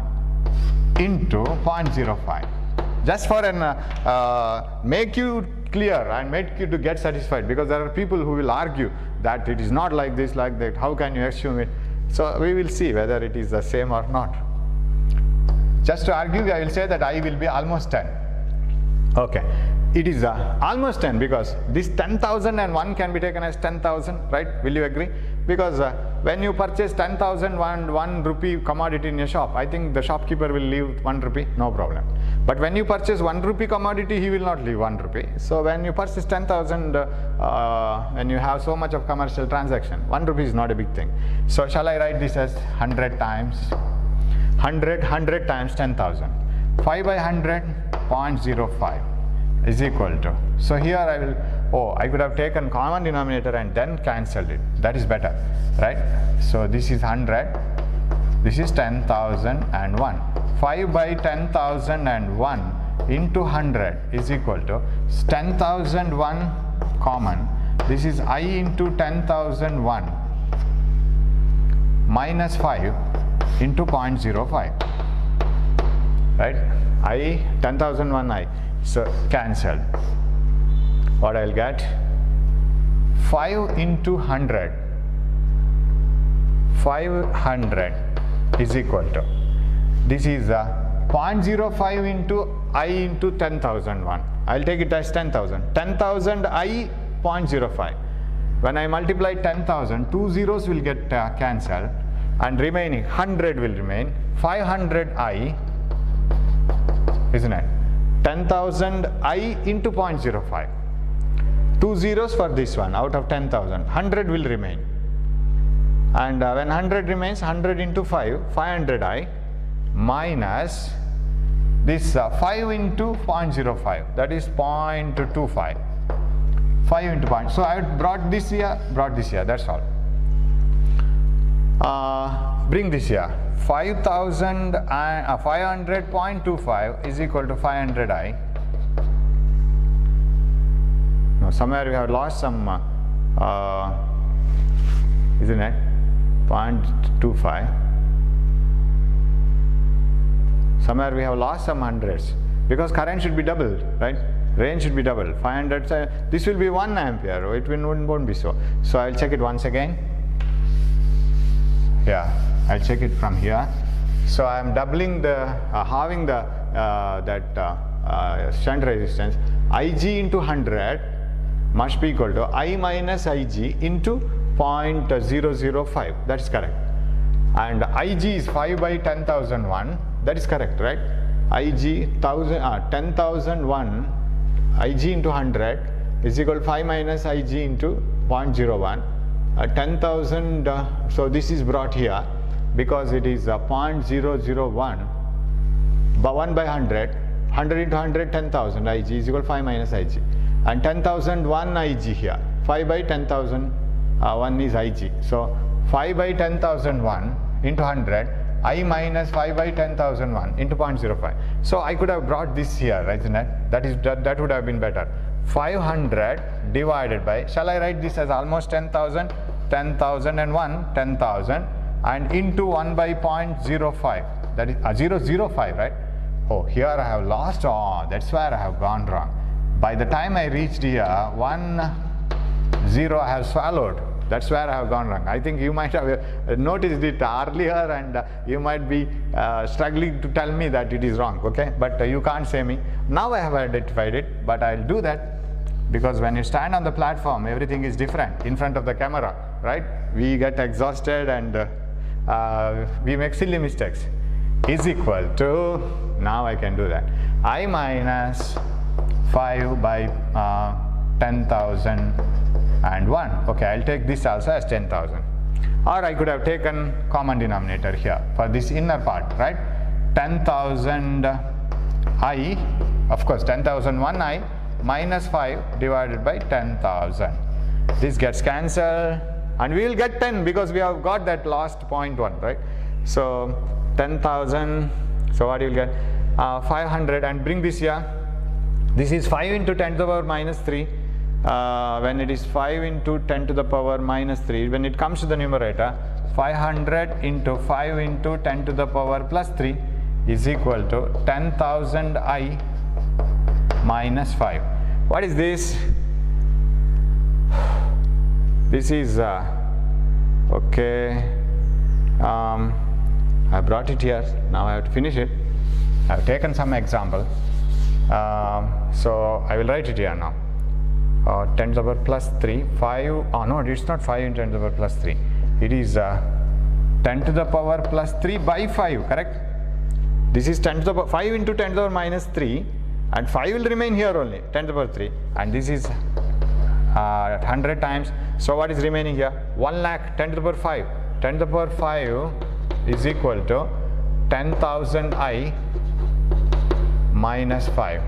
into 0.05. Just for an make you clear and make you to get satisfied, because there are people who will argue that it is not like this, like that, how can you assume it? So we will see whether it is the same or not. Just to argue, I will say that I will be almost 10. Okay, it is almost 10 because this 10,001 can be taken as 10,000, right? Will you agree? Because when you purchase 10,001 rupee commodity in a shop, I think the shopkeeper will leave 1 rupee, no problem. But when you purchase 1 rupee commodity, he will not leave 1 rupee. So when you purchase 10,000, when you have so much of commercial transaction, 1 rupee is not a big thing. So shall I write this as 100 times 100 times 10,000. 5 by 100, 0.05 is equal to. So here I will, I could have taken common denominator and then cancelled it. That is better, right? So this is 100, this is 10,001. 5 by 10,001 into 100 is equal to 10,001 common. This is I into 10,001 minus 5 into 0.05, right? I 10,001 I, so cancelled. What I'll get? 5 into 100, 500 is equal to, this is 0.05 into I into 10,001. I'll take it as 10,000. 10,000 I 0.05. When I multiply 10,000, 2 zeros will get cancelled and remaining 100 will remain. 500 I, isn't it? 10,000 I into 0.05. 2 zeros for this one out of 10,000. 100 will remain. And when 100 remains, 100 into 5, 500 I minus this 5 into 0.05, that is 0.25. 5 into point. So I have brought this here, that's all. Bring this here. 500.25 is equal to 500 I. No, somewhere we have lost some, isn't it? 0.25. Somewhere we have lost some hundreds because current should be doubled, right? Range should be doubled. 500, this will be 1 ampere, it won't be so. So I'll check it once again. Yeah, I'll check it from here. So I am doubling the, halving the, shunt resistance. Ig into 100 must be equal to I minus Ig into 0.005, that's correct. And Ig is 5 by 10,001, that is correct, right? Ig 10,001, Ig into 100 is equal to 5 minus Ig into 0.01. 10,000, so this is brought here because it is 0.001, but 1 by 100, 100 into 100, 10,000 Ig is equal to 5 minus Ig. And 10,001 Ig here, 5 by 10,001 is Ig. So 5 by 10,001 into 100, I minus 5 by 10,001 into 0.05. So I could have brought this here, right? That would have been better. 500 divided by, shall I write this as almost 10,000, 10,001, 10,000 and into 1 by 0.05, that is 005, right? Oh, here I have lost, that's where I have gone wrong. By the time I reached here, 1 0 I have swallowed. That's where I have gone wrong. I think you might have noticed it earlier and you might be struggling to tell me that it is wrong, okay? But you can't say me. Now I have identified it, but I'll do that because when you stand on the platform, everything is different in front of the camera, right? We get exhausted and we make silly mistakes. Is equal to, now I can do that, I minus 5 by 10,001. Okay, I'll take this also as 10,000. Or I could have taken common denominator here for this inner part, right? 10,000 I, of course 10,001 I minus 5 divided by 10,000. This gets cancelled and we will get 10 because we have got that last 0.1, right? So 10,000, so what you will get? 500 and bring this here. This is 5 into 10 to the power minus 3. When it is 5 into 10 to the power minus 3, when it comes to the numerator, 500 into 5 into 10 to the power plus 3 is equal to 10,000 I minus 5. What is this? This is, okay, I brought it here, now I have to finish it. I have taken some example, so I will write it here now. 10 to the power plus 3, 5, no, it's not 5 into 10 to the power plus 3. It is 10 to the power plus 3 by 5, correct? This is 10 to the power, 5 into 10 to the power minus 3 and 5 will remain here only, 10 to the power 3 and this is 100 times. So what is remaining here? 1 lakh, 10 to the power 5. 10 to the power 5 is equal to 10,000 I minus 5.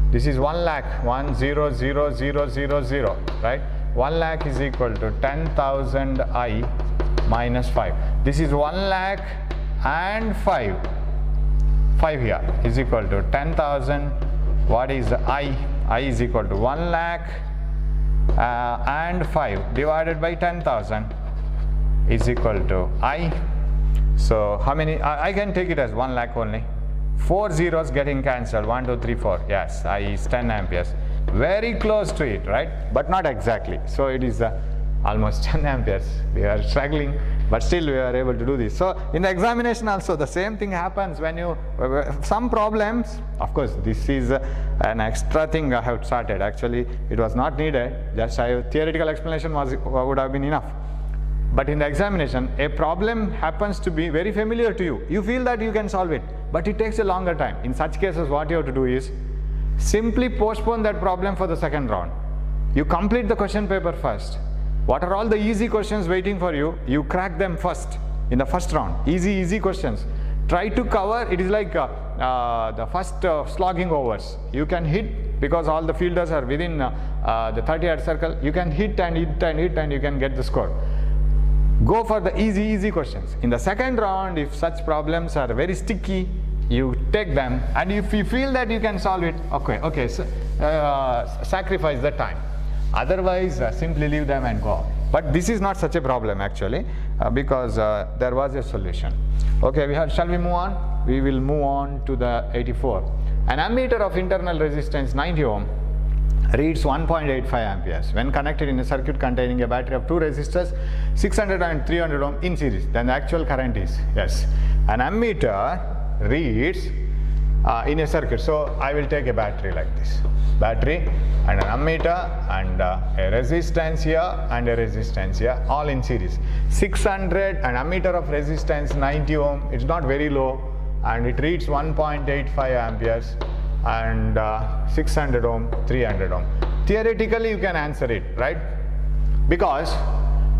This is 1 lakh, 1,0,0,0,0,0, right? 1 lakh is equal to 10,000 I minus 5. This is 1 lakh and 5. 5 here is equal to 10,000. What is I? I is equal to 1 lakh and 5 divided by 10,000. is equal to I. So how many, I can take it as 1 lakh only. 4 zeros getting cancelled, 1, 2, 3, 4. Yes, I is 10 amperes. Very close to it, right? But not exactly. So it is almost 10 amperes. We are struggling, but still we are able to do this. So in the examination also the same thing happens when you, some problems, of course this is an extra thing I have started. Actually it was not needed, just theoretical explanation would have been enough. But in the examination, a problem happens to be very familiar to you. You feel that you can solve it, but it takes a longer time. In such cases, what you have to do is simply postpone that problem for the second round. You complete the question paper first. What are all the easy questions waiting for you? You crack them first in the first round. Easy questions. Try to cover, it is like the first slogging overs. You can hit, because all the fielders are within the 30-yard circle, you can hit and you can get the score. Go for the easy questions. In the second round, if such problems are very sticky, you take them, and if you feel that you can solve it, okay, so, sacrifice the time. Otherwise, simply leave them and go. But this is not such a problem actually, because there was a solution. Okay, shall we move on? We will move on to the 84. An ammeter of internal resistance 90 ohm reads 1.85 amperes when connected in a circuit containing a battery of two resistors 600 and 300 ohm in series. Then the actual current is, yes, an ammeter reads in a circuit. So I will take a battery like this, battery and an ammeter and a resistance here and a resistance here, all in series. 600, an ammeter of resistance 90 ohm, it's not very low, and it reads 1.85 amperes, and 600 ohm, 300 ohm. Theoretically you can answer it, right? Because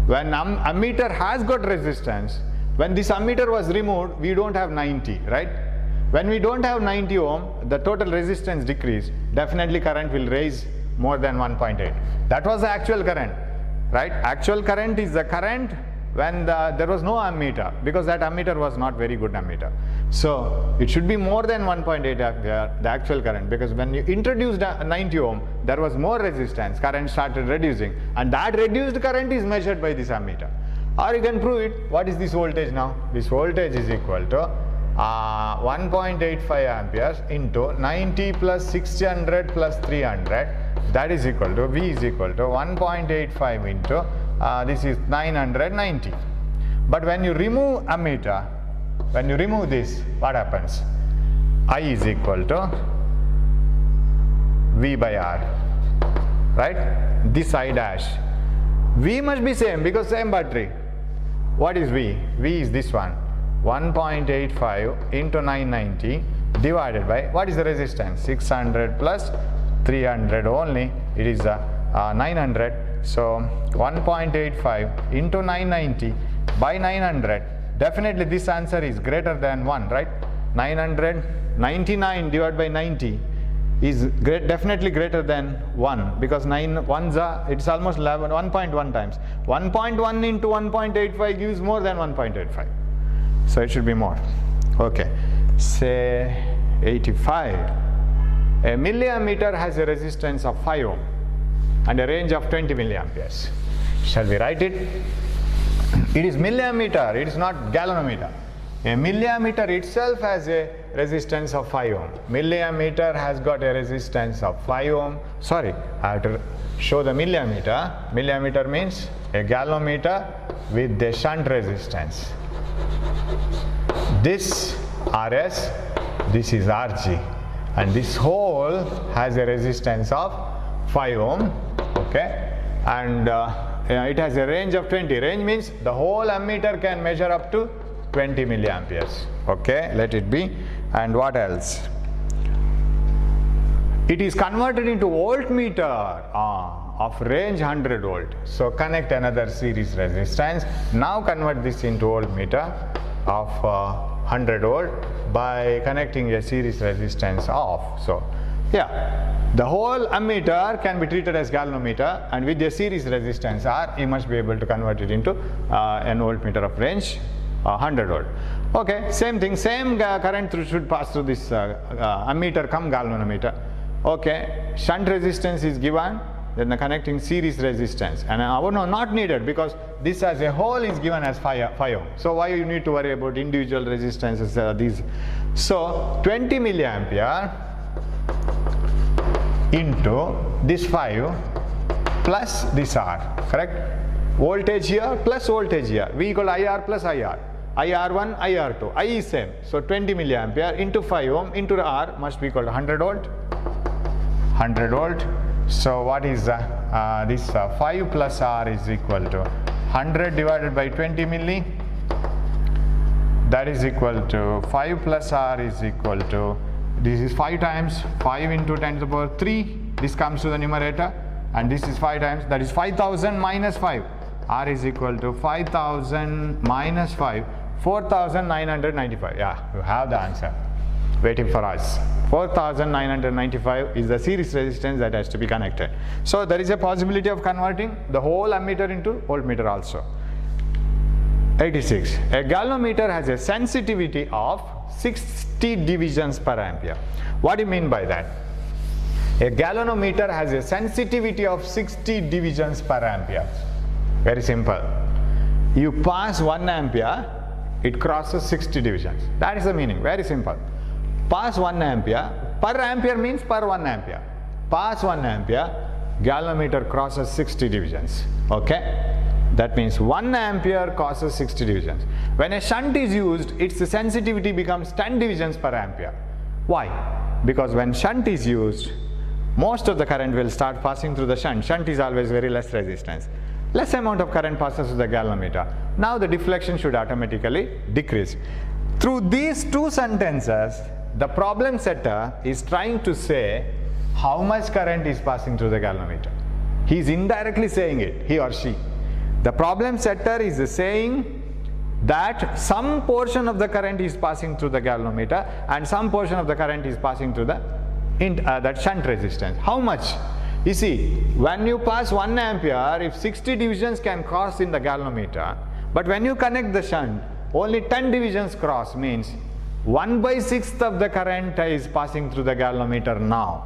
when ammeter has got resistance, when this ammeter was removed, we don't have 90, right? When we don't have 90 ohm, the total resistance decrease, definitely current will raise more than 1.8. That was the actual current, right? Actual current is the current when there was no ammeter, because that ammeter was not very good ammeter. So it should be more than 1.8 ampere, the actual current, because when you introduced 90 ohm, there was more resistance, current started reducing, and that reduced current is measured by this ammeter. Or you can prove it. What is this voltage now? This voltage is equal to 1.85 amperes into 90 plus 600 plus 300, that is equal to, V is equal to 1.85 into this is 990. But when you remove ammeter, when you remove this, what happens? I is equal to V by R, right? This I dash. V must be same because same battery. What is V? V is this one, 1.85 into 990 divided by, what is the resistance? 600 plus 300 only, it is 900. So 1.85 into 990 by 900, definitely this answer is greater than 1, right? 999 divided by 90 is definitely greater than 1, because 9 ones are, it's almost 11, 1.1 times. 1.1 into 1.85 gives more than 1.85. So it should be more. Okay, say 85. A milliammeter has a resistance of 5 ohm and a range of 20 milliamperes. Shall we write it? It is milliammeter, it is not galvanometer. A milliammeter itself has a resistance of 5 ohm. Milliammeter has got a resistance of 5 ohm. Sorry, I have to show the milliammeter. Milliammeter means a galvanometer with a shunt resistance. This RS, this is RG, and this whole has a resistance of 5 ohm, okay, and it has a range of 20. Range means the whole ammeter can measure up to 20 milliamperes. Okay, let it be. And what else? It is converted into voltmeter of range 100 volt. So connect another series resistance. Now convert this into voltmeter of 100 volt by connecting a series resistance of. So yeah, the whole ammeter can be treated as galvanometer, and with a series resistance R, you must be able to convert it into an voltmeter of range 100 volt. Okay, same thing, same current should pass through this ammeter come galvanometer. Okay, shunt resistance is given, then the connecting series resistance, and no, not needed, because this as a whole is given as 5 ohm. So why you need to worry about individual resistances, these? So 20 milliampere into this 5 plus this R, correct? Voltage here plus voltage here, V equal IR plus IR, IR1, IR2, I is same. So 20 milliampere into 5 ohm into the R must be equal to 100 volt. 100 volt. So what is this 5 plus R is equal to 100 divided by 20 milli. That is equal to 5 plus R is equal to, this is 5 times 5 into 10 to the power 3. This comes to the numerator, and this is 5 times, that is 5000 minus 5. R is equal to 5000 minus 5, 4995. Yeah, you have the answer waiting for us. 4995 is the series resistance that has to be connected. So there is a possibility of converting the whole ammeter into voltmeter also. 86. A galvanometer has a sensitivity of 60 divisions per ampere. What do you mean by that? A galvanometer has a sensitivity of 60 divisions per ampere. Very simple. You pass 1 ampere, it crosses 60 divisions. That is the meaning. Very simple. Pass 1 ampere, per ampere means per 1 ampere. Pass 1 ampere, galvanometer crosses 60 divisions. Okay? That means 1 ampere crosses 60 divisions. When a shunt is used, its sensitivity becomes 10 divisions per ampere. Why? Because when shunt is used, most of the current will start passing through the shunt. Shunt is always very less resistance. Less amount of current passes through the galvanometer. Now the deflection should automatically decrease. Through these two sentences, the problem setter is trying to say how much current is passing through the galvanometer. He is indirectly saying it, he or she. The problem setter is saying that some portion of the current is passing through the galvanometer and some portion of the current is passing through the that shunt resistance. How much? You see, when you pass 1 ampere, if 60 divisions can cross in the galvanometer, but when you connect the shunt, only 10 divisions cross, means 1/6 of the current is passing through the galvanometer now,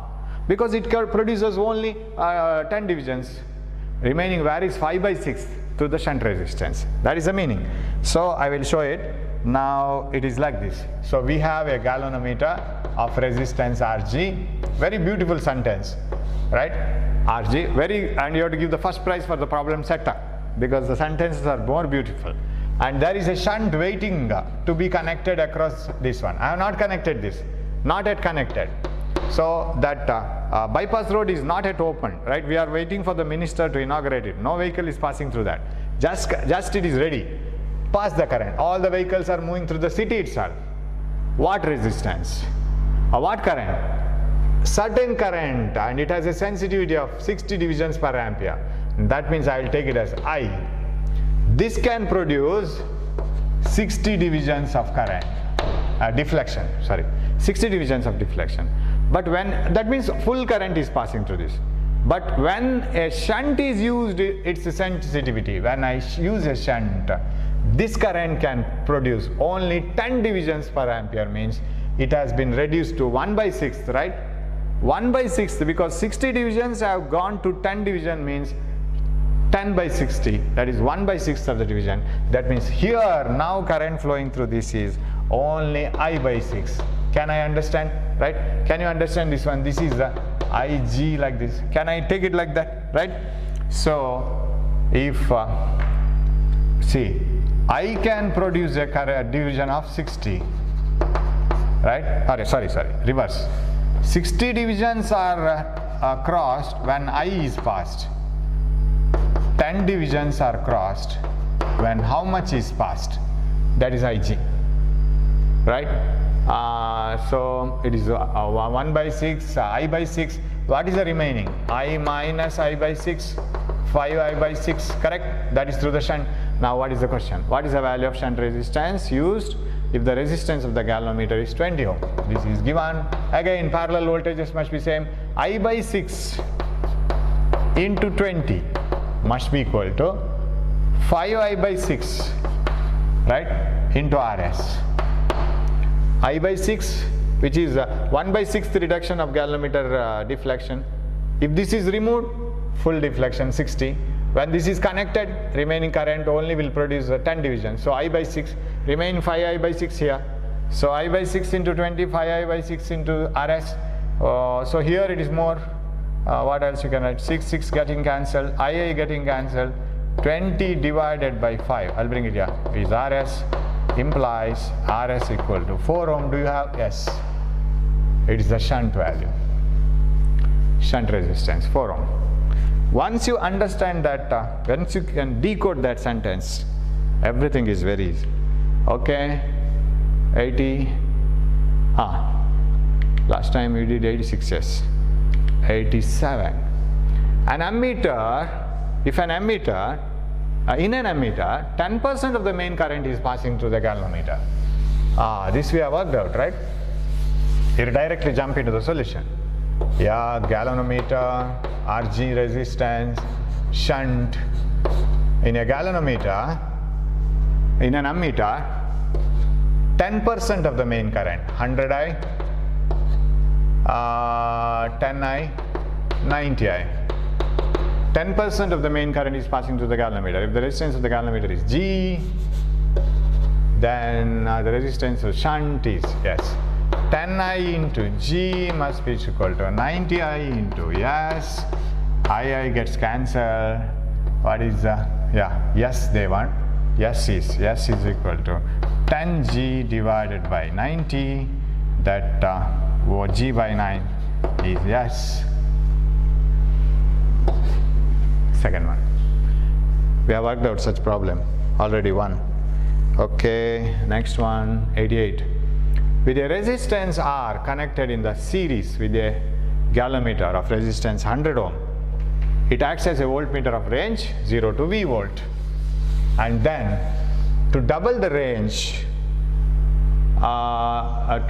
because it produces only 10 divisions. Remaining varies 5/6 through the shunt resistance. That is the meaning. So I will show it. Now it is like this. So we have a galvanometer of resistance Rg. Very beautiful sentence, right? Rg, and you have to give the first prize for the problem setter, because the sentences are more beautiful. And there is a shunt waiting to be connected across this one. I have not connected this, not yet connected. So that bypass road is not yet open, right? We are waiting for the minister to inaugurate it. No vehicle is passing through that. Just it is ready. Pass the current. All the vehicles are moving through the city itself. What resistance? What current? Certain current, and it has a sensitivity of 60 divisions per ampere. That means I will take it as I. This can produce 60 divisions of current, deflection, sorry, 60 divisions of deflection. But when, that means full current is passing through this. But when a shunt is used, its sensitivity, when I use a shunt, this current can produce only 10 divisions per ampere, means it has been reduced to 1/6, right? 1/6, because 60 divisions have gone to 10 division, means 10/60, that is 1/6 of the division. That means here now current flowing through this is only I/6. Can I understand, right? Can you understand this one? This is the Ig like this. Can I take it like that, right? So if see, I can produce a division of 60, right? Sorry, reverse. 60 divisions are crossed when I is passed. 10 divisions are crossed when how much is passed? That is Ig, right? So it is 1/6, I/6. What is the remaining? I minus I/6, 5I/6, correct? That is through the shunt. Now what is the question? What is the value of shunt resistance used if the resistance of the galvanometer is 20 ohm? This is given. Again, parallel voltages must be same. I/6 into 20 must be equal to 5I/6, right, into Rs. I/6, which is 1/6 reduction of galvanometer deflection. If this is removed, full deflection 60. When this is connected, remaining current only will produce 10 divisions. So I by 6, remaining 5I by 6 here. So I by 6 into 20, 5I by 6 into RS. So here it is more, what else you can write, 6 getting cancelled, II getting cancelled, 20 divided by 5, I'll bring it here, is RS, implies RS equal to 4 ohm. Do you have? Yes. It is the shunt value, shunt resistance, 4 ohm. Once you understand that, once you can decode that sentence, everything is very easy. Okay, 80, last time we did 86, yes, 87. An ammeter, if an ammeter, in an ammeter, 10% of the main current is passing through the galvanometer. This we have worked out, right? You directly jump into the solution. Yeah, galvanometer, RG resistance, shunt. In a galvanometer, in an ammeter, 10% of the main current, 100I, 10I, 90I. 10% of the main current is passing through the galvanometer. If the resistance of the galvanometer is G, then the resistance of shunt is, yes, 10I into G must be equal to 90I into S. II gets cancelled. What is yes, they want. S is equal to 10G divided by 90. That G by 9 is yes. Second one. We have worked out such problem. Already one. Okay, next one, 88. With a resistance R connected in the series with a galvanometer of resistance 100 ohm, it acts as a voltmeter of range 0 to V volt. And then to double the range, a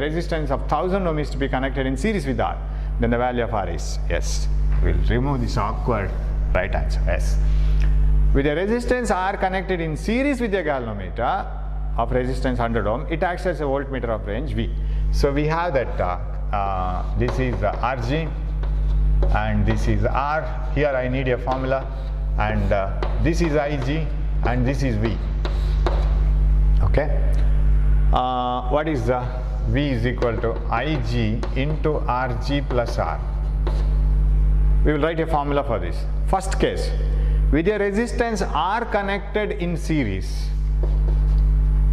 resistance of 1000 ohm is to be connected in series with R. Then the value of R is, yes, we'll remove this awkward right answer, yes. With a resistance R connected in series with a galvanometer of resistance 100 ohm, it acts as a voltmeter of range V. So we have that this is RG and this is R. Here I need a formula, and this is IG and this is V. Okay. What is the V is equal to IG into RG plus R. We will write a formula for this. First case, with a resistance R connected in series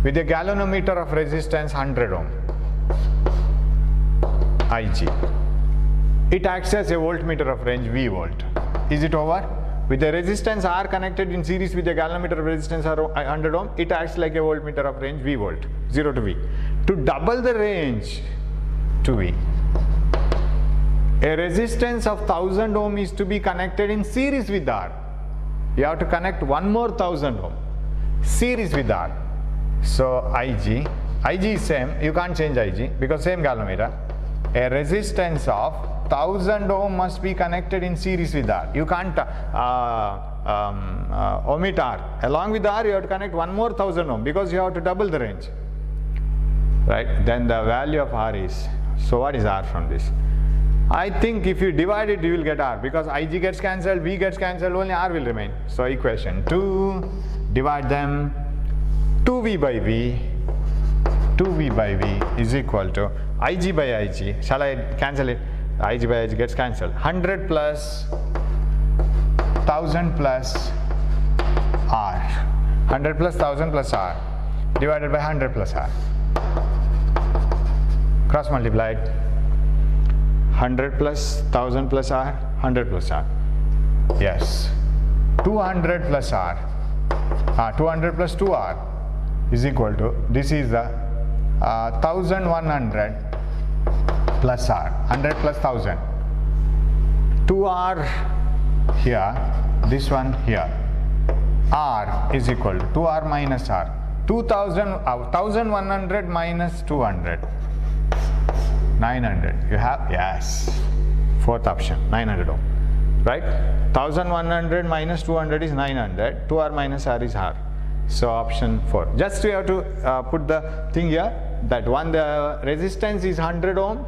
with a galvanometer of resistance 100 ohm, IG, it acts as a voltmeter of range V volt. Is it over? With a resistance R connected in series with a galvanometer of resistance 100 ohm, it acts like a voltmeter of range V volt, 0 to V. To double the range to V, a resistance of 1000 ohm is to be connected in series with R. You have to connect one more 1000 ohm series with R. So IG is same, you can't change IG because same galvanometer. A resistance of 1000 ohm must be connected in series with R. You can't omit R. Along with R you have to connect one more 1000 ohm because you have to double the range. Right? Then the value of R is, so what is R from this? I think if you divide it, you will get R because IG gets cancelled, V gets cancelled, only R will remain. So equation 2, divide them, 2V by V is equal to IG by IG. Shall I cancel it? IG by IG gets cancelled. 100 plus 1000 plus R. 100 plus 1000 plus R divided by 100 plus R. Cross multiplied. 100 plus 1000 plus R, 100 plus R. Yes. 200 plus R. 200 plus 2R is equal to, this is the 1100 plus R. 100 plus 1000. 2R here, this one here. R is equal to 2R minus R. 1100 minus 200. 900. You have, yes, fourth option, 900 ohm, right? 1100 minus 200 is 900. 2R minus R is R. So option 4. Just we have to put the thing here that one, the resistance is 100 ohm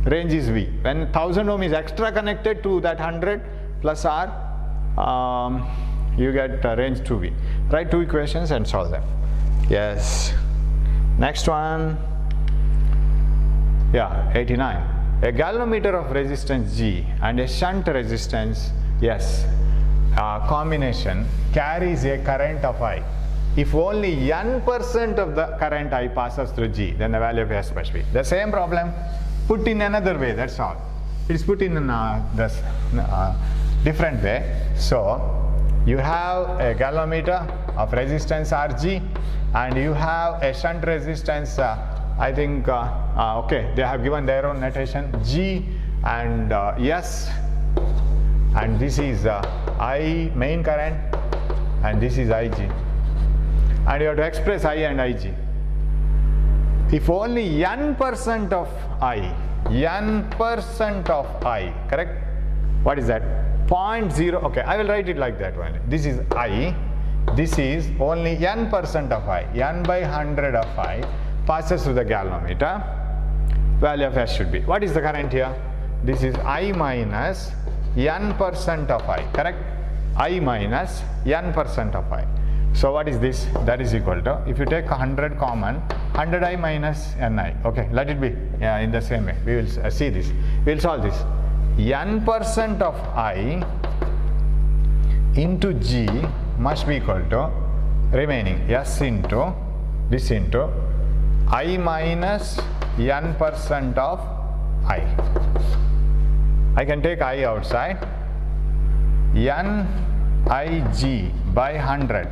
range is V. When 1000 ohm is extra connected to that 100 plus R, you get range 2V. Write two equations and solve them. Yes. Next one. Yeah, 89. A galvanometer of resistance G and a shunt resistance S combination carries a current of I. If only n% of the current I passes through G, then the value of S must be. The same problem put in another way, that's all. It is put in this different way. So you have a galvanometer of resistance Rg and you have a shunt resistance, I think, okay, they have given their own notation, G and S, and this is I main current and this is Ig. And you have to express I and Ig. If only n% of I, n% of I, correct? What is that? 0.0, okay, I will write it like that one. This is I, this is only n% of I, n by 100 of I passes through the galvanometer. Value of S should be. What is the current here? This is I minus n% of I, correct? I minus n% of I. So what is this? That is equal to, if you take 100 common, 100I minus Ni. Okay, let it be. Yeah, in the same way. We will see this. We will solve this. n% of I into G must be equal to remaining S into this into I minus n% of I. I can take I outside. N Ig by 100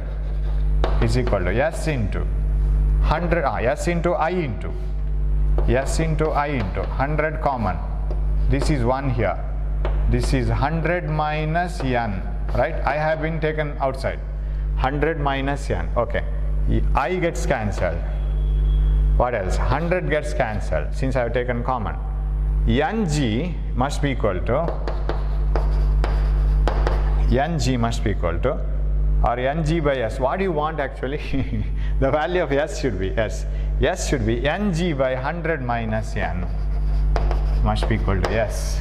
is equal to S into 100, S into I into 100 common. This is 1 here. This is 100 minus N, right? I have been taken outside. 100 minus N, okay. I gets cancelled. What else? 100 gets cancelled since I have taken common. Ng must be equal to or Ng by S. What do you want actually? The value of S should be S. S should be Ng by 100 minus N must be equal to S.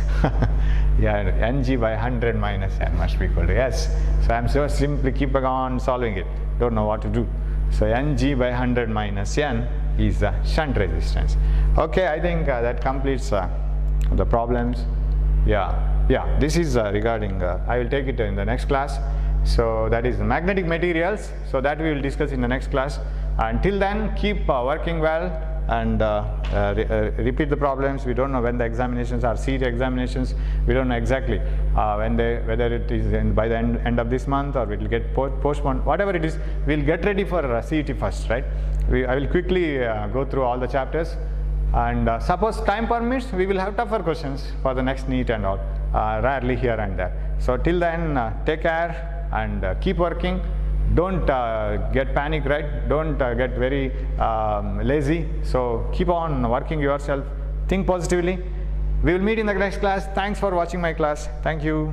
Yeah, Ng by 100 minus N must be equal to S. So I am so simply keep on solving it. Don't know what to do. So Ng by 100 minus N is the shunt resistance. Okay, I think that completes the problems. Yeah, this is regarding, I will take it in the next class. So that is magnetic materials. So that we will discuss in the next class. Until then, keep working well and repeat the problems. We don't know when the examinations are, CET examinations. We don't know exactly whether it is by the end of this month or it will get postponed. Whatever it is, we will get ready for CET first, right? I will quickly go through all the chapters. And suppose time permits, we will have tougher questions for the next NEET and all, rarely here and there. So till then, take care and keep working. Don't get panic, right? Don't get very lazy. So keep on working yourself. Think positively. We will meet in the next class. Thanks for watching my class. Thank you.